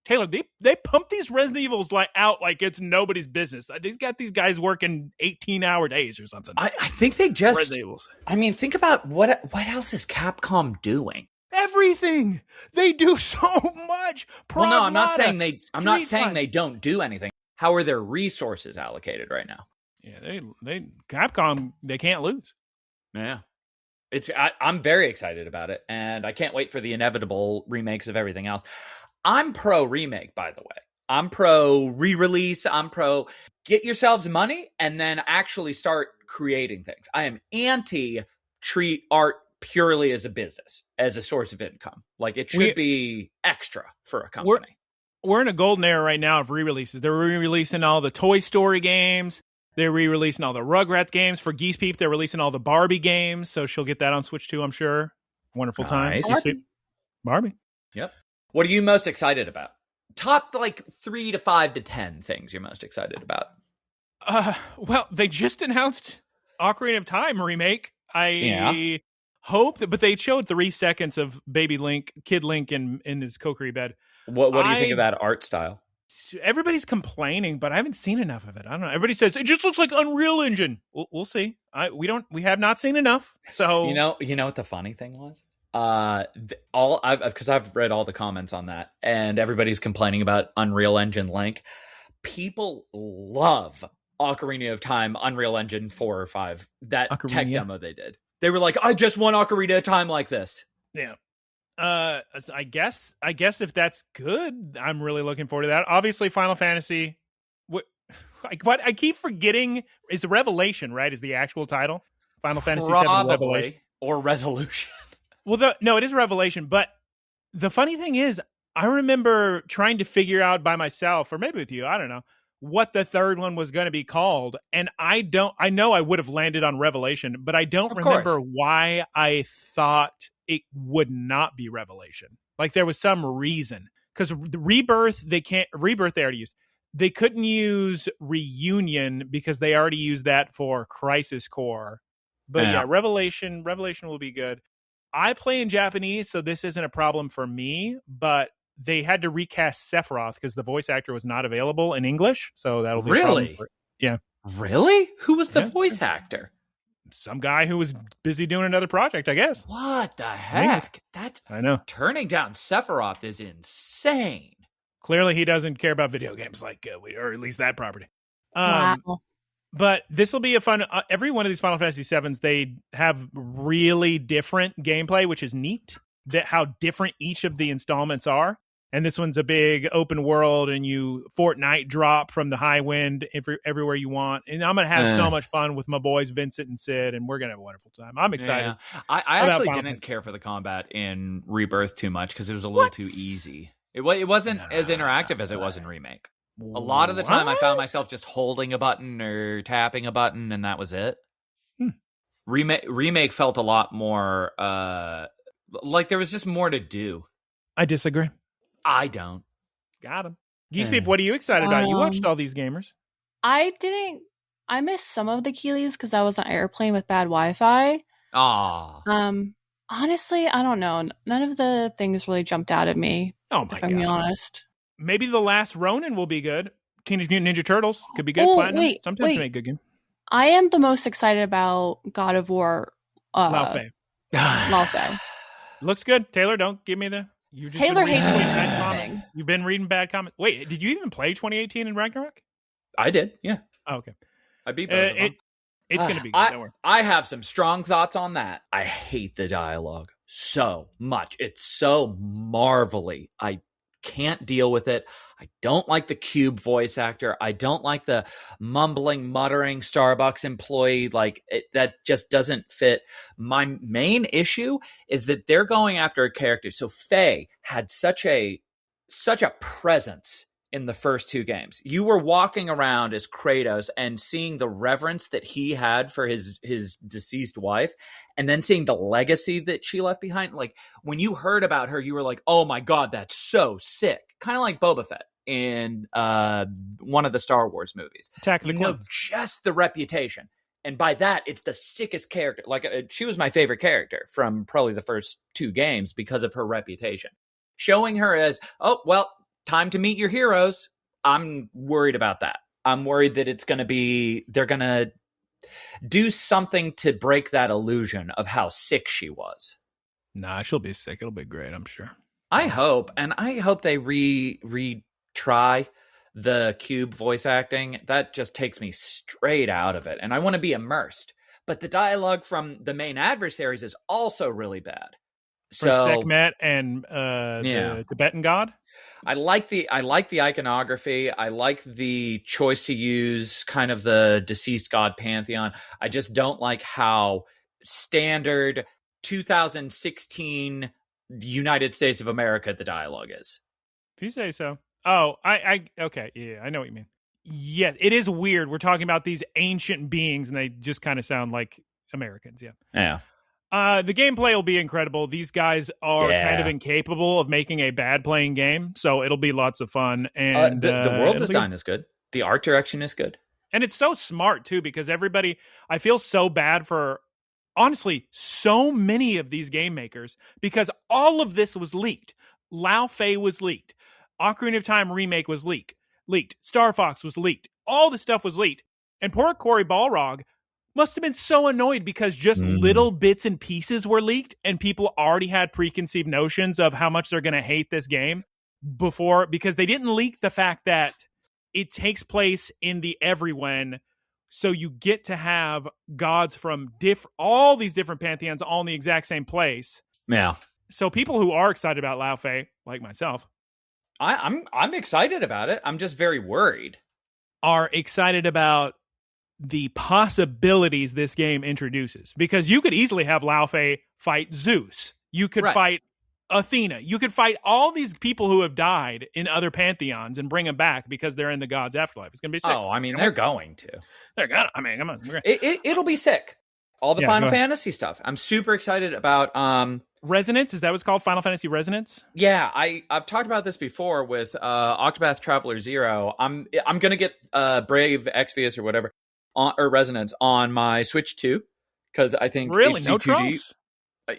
Taylor, they pump these Resident Evils out like it's nobody's business. They've got these guys working 18-hour days or something. I think they just. I mean, think about what else is Capcom doing? Everything. They do so much. Well, no, I'm not saying they don't do anything. How are their resources allocated right now? Yeah, Capcom, they can't lose. Yeah. I'm very excited about it, and I can't wait for the inevitable remakes of everything else. I'm pro remake, by the way. I'm pro re-release. I'm pro get yourselves money and then actually start creating things. I am anti treat art purely as a business, as a source of income. Like, it should be extra for a company. We're in a golden era right now of re-releases. They're re-releasing all the Toy Story games. They're re-releasing all the Rugrats games. For Geese Peep, they're releasing all the Barbie games, so she'll get that on Switch too, I'm sure. Wonderful time. Nice. Barbie. Yep. What are you most excited about? Top, like, 3 to 5 to 10 things you're most excited about. Well, they just announced Ocarina of Time remake. I hope that, but they showed 3 seconds of baby Link, kid Link in his Kokiri bed. What do you think of that art style? Everybody's complaining, but I haven't seen enough of it. I don't know. Everybody says it just looks like Unreal Engine. We'll see. We have not seen enough. So you know what the funny thing was? Because I've read all the comments on that, and everybody's complaining about Unreal Engine Link. People love Ocarina of Time, Unreal Engine 4 or 5. That tech demo they did. They were like, I just want Ocarina of Time like this. Yeah. I guess if that's good, I'm really looking forward to that. Obviously, Final Fantasy. What I keep forgetting is the Revelation, right? Is the actual title Final Fantasy VII Revelation or Resolution? Well, no, it is Revelation. But the funny thing is, I remember trying to figure out by myself, or maybe with you, I don't know, what the third one was going to be called. And I know I would have landed on Revelation, but I don't remember why I thought it would not be Revelation. Like, there was some reason. Because the Rebirth, they already used. They couldn't use Reunion because they already used that for Crisis Core. But yeah, Revelation will be good. I play in Japanese, so this isn't a problem for me, but they had to recast Sephiroth because the voice actor was not available in English, so that'll be a problem. Yeah. Really? Who was the voice actor? Some guy who was busy doing another project, I guess. What the heck? I know. Turning down Sephiroth is insane. Clearly, he doesn't care about video games like or at least that property. Wow. But this will be a fun. Every one of these Final Fantasy VIIs, they have really different gameplay, which is neat. That how different each of the installments are. And this one's a big open world, and you Fortnite drop from the high wind everywhere you want. And I'm going to have so much fun with my boys, Vincent and Sid, and we're going to have a wonderful time. I'm excited. Yeah. I actually didn't care for the combat in Rebirth too much because it was a little too easy. It wasn't as interactive as it was in Remake. A lot of the time, I found myself just holding a button or tapping a button, and that was it. Remake felt a lot more like there was just more to do. I disagree. I don't. Got him. Geese Peep, what are you excited about? You watched all these gamers. I missed some of the Keighleys because I was on airplane with bad Wi-Fi. Honestly, I don't know. None of the things really jumped out at me. Oh my god! If I'm being honest. Maybe The Last Ronin will be good. Teenage Mutant Ninja Turtles could be good. Platinum. Sometimes they make good games. I am the most excited about God of War. Lao Fei. Looks good. Taylor, don't give me the... Taylor hates bad comments. You've been reading bad comments. Wait, did you even play 2018 in Ragnarok? I did, yeah. Oh, okay. I beat both of them. It's going to be good. Don't worry. I have some strong thoughts on that. I hate the dialogue so much. It's so marvelly. I can't deal with it. I don't like the Cube voice actor. I don't like the mumbling, muttering Starbucks employee. That just doesn't fit. My main issue is that they're going after a character. So Faye had such a presence in the first 2 games. You were walking around as Kratos and seeing the reverence that he had for his deceased wife, and then seeing the legacy that she left behind. Like, when you heard about her, you were like, oh my god, that's so sick. Kind of like Boba Fett in one of the Star Wars movies. Attack of the Clones. Just the reputation. And by that, it's the sickest character. Like, she was my favorite character from probably the first 2 games because of her reputation. Showing her as, oh, well, time to meet your heroes. I'm worried about that. I'm worried that they're going to do something to break that illusion of how sick she was. Nah, she'll be sick. It'll be great, I'm sure. I hope they retry the Cube voice acting. That just takes me straight out of it, and I want to be immersed. But the dialogue from the main adversaries is also really bad. For Sekhmet and the Tibetan god. I like the iconography. I like the choice to use kind of the deceased god pantheon. I just don't like how standard 2016 United States of America the dialogue is. If you say so. Oh, okay, yeah, I know what you mean. Yeah, it is weird. We're talking about these ancient beings, and they just kind of sound like Americans. Yeah. Yeah. The gameplay will be incredible. These guys are kind of incapable of making a bad playing game, so it'll be lots of fun. And the world design is good. The art direction is good. And it's so smart, too, because everybody... I feel so bad for, honestly, so many of these game makers, because all of this was leaked. Lao Fei was leaked. Ocarina of Time Remake was leaked. Star Fox was leaked. All the stuff was leaked. And poor Cory Balrog must have been so annoyed because just little bits and pieces were leaked and people already had preconceived notions of how much they're going to hate this game before, because they didn't leak the fact that it takes place in the Everywhen. So you get to have gods from all these different pantheons all in the exact same place. Yeah. So people who are excited about Lao Fei, like myself, I'm excited about it. I'm just very worried. Are excited about the possibilities this game introduces, because you could easily have Lao Fei fight Zeus. You could fight Athena. You could fight all these people who have died in other pantheons and bring them back because they're in the gods' afterlife. It's going to be sick. Oh, I mean, they're going to. They're going to. I mean, come on. It'll be sick. All the Final Fantasy stuff. I'm super excited about... Resonance? Is that what's called? Final Fantasy Resonance? Yeah, I've talked about this before with Octopath Traveler 0. I'm going to get Brave Exvius or whatever, or Resonance on my Switch 2, because I think really HD2D, no trolls?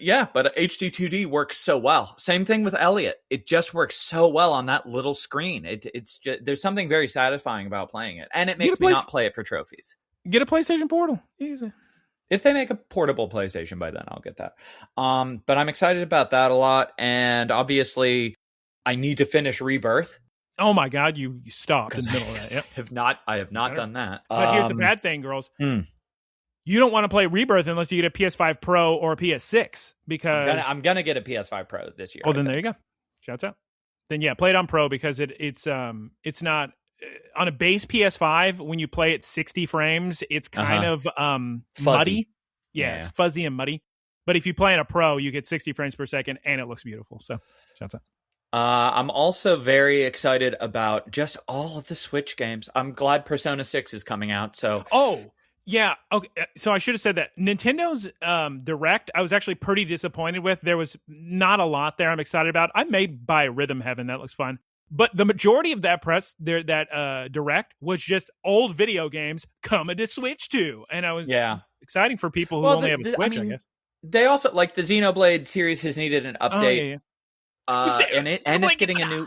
Yeah, but HD2D works so well. Same thing with Elliot. It just works so well on that little screen. It's just, there's something very satisfying about playing it, and it makes me not play it for trophies. Get a PlayStation Portal. Easy. If they make a portable PlayStation by then, I'll get that. But I'm excited about that a lot, and obviously, I need to finish Rebirth. Oh my God, you stopped in the middle of that. Yep. I have not done that. But here's the bad thing, girls. You don't want to play Rebirth unless you get a PS5 Pro or a PS6, because I'm gonna get a PS5 Pro this year. Oh, then there you go. Shouts out. Then yeah, play it on Pro, because it's not on a base PS5. When you play at 60 frames, it's kind of muddy. Yeah, it's fuzzy and muddy. But if you play on a Pro, you get 60 frames per second, and it looks beautiful. So shouts out. I'm also very excited about just all of the Switch games. I'm glad Persona 6 is coming out. So yeah. Okay. So I should have said that Nintendo's Direct, I was actually pretty disappointed with. There was not a lot there I'm excited about. I may buy Rhythm Heaven. That looks fun. But the majority of that Direct was just old video games coming to Switch too. And it's exciting for people who only have a Switch, I guess. They also, like, the Xenoblade series has needed an update. And it's getting a new...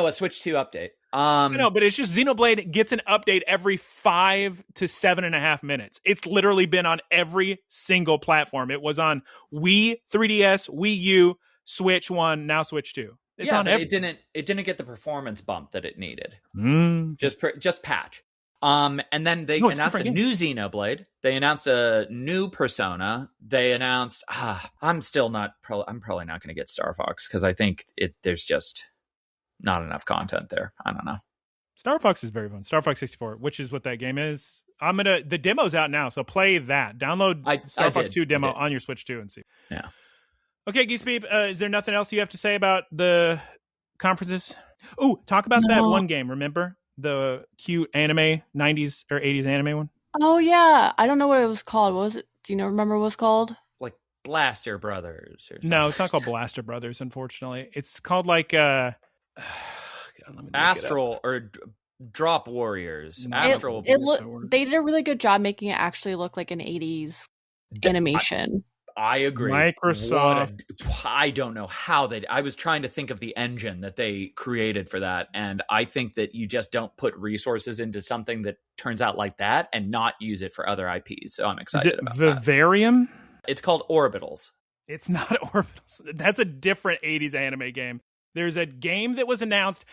a Switch 2 update. I know, but it's just Xenoblade gets an update every 5 to 7.5 minutes. It's literally been on every single platform. It was on Wii, 3DS, Wii U, Switch 1, now Switch 2. It's on but it didn't get the performance bump that it needed. Just patch. And then they announced a new Xenoblade. They announced a new Persona. They announced I'm probably not going to get Star Fox, because I think there's just not enough content there. I don't know. Star Fox is very fun. Star Fox 64, which is what that game is. The demo's out now, so play that. Download Star Fox 2 demo on your Switch 2 and see. Yeah. Okay, Geese Peep, is there nothing else you have to say about the conferences? Oh, talk about that one game, remember? The cute anime, 90s or 80s anime one? Oh, yeah. I don't know what it was called. What was it? Do you remember what it was called? Like Blaster Brothers or something. No, it's not called Blaster Brothers, unfortunately. It's called like Astral or Drop Warriors. Astral. They did a really good job making it actually look like an 80s animation. I agree. Microsoft. I don't know how I was trying to think of the engine that they created for that. And I think that you just don't put resources into something that turns out like that and not use it for other IPs. So I'm excited about that. Vivarium? It's called Orbitals. It's not Orbitals. That's a different 80s anime game. There's a game that was announced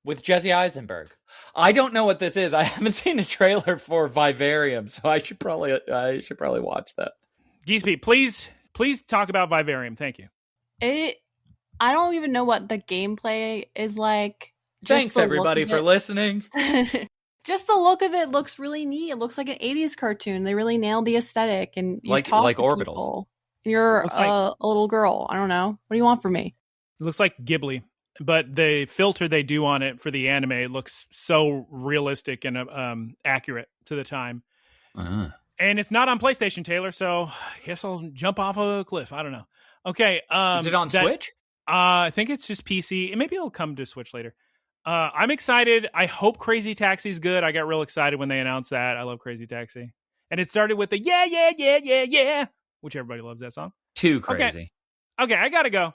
with Jesse Eisenberg. I don't know what this is. I haven't seen a trailer for Vivarium, so I should probably watch that. Geese Peep, please Please talk about Vivarium. Thank you. I don't even know what the gameplay is like. Thanks, everybody, for listening. Just the look of it looks really neat. It looks like an 80s cartoon. They really nailed the aesthetic. And you like talk to Orbitals. People. You're a little girl. I don't know. What do you want from me? It looks like Ghibli, but the filter they do on it for the anime, it looks so realistic and accurate to the time. Uh-huh. And it's not on PlayStation, Taylor, so I guess I'll jump off a cliff. I don't know. Okay. Is it on Switch? I think it's just PC. And maybe it'll come to Switch later. I'm excited. I hope Crazy Taxi's good. I got real excited when they announced that. I love Crazy Taxi. And it started with the yeah, which everybody loves that song. Too crazy. Okay, I gotta go.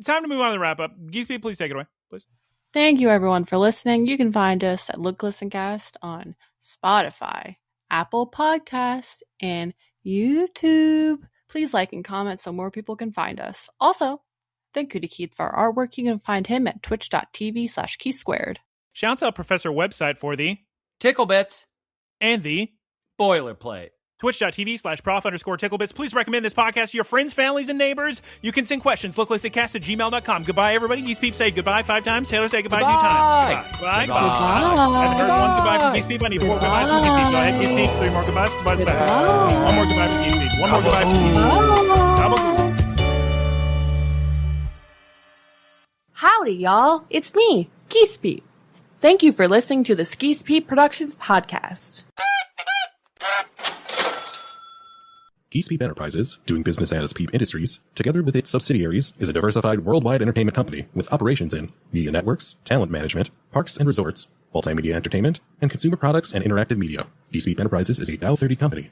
Time to move on to the wrap up. Geese, please take it away, please. Thank you, everyone, for listening. You can find us at Look Listen Cast on Spotify, Apple Podcasts, and YouTube. Please like and comment so more people can find us. Also, thank you to Keith for our artwork. You can find him at twitch.tv/KeithSquared. Shouts out Professor website for the Ticklebits and the boilerplate. Twitch.tv/prof_ticklebits. Please recommend this podcast to your friends, families, and neighbors. You can send questions. LookListenCast@gmail.com. Goodbye, everybody. Geese Peep, say goodbye 5 times. Taylor, say goodbye 2 times. Goodbye. Goodbye. I haven't heard one goodbye from Geese Peep. I need 4 goodbyes from Geese Peep. Go ahead, Geese Peep. 3 more goodbyes. Goodbyes back. 1 more goodbye from Geese Peep. 1 more goodbye from Geese Peep. Howdy, y'all. It's me, Geese Peep. Thank you for listening to the Geese Peep Productions podcast. Geese Peep Enterprises, doing business as Peep Industries, together with its subsidiaries, is a diversified worldwide entertainment company with operations in media networks, talent management, parks and resorts, multimedia entertainment, and consumer products and interactive media. Geese Peep Enterprises is a Dow 30 company.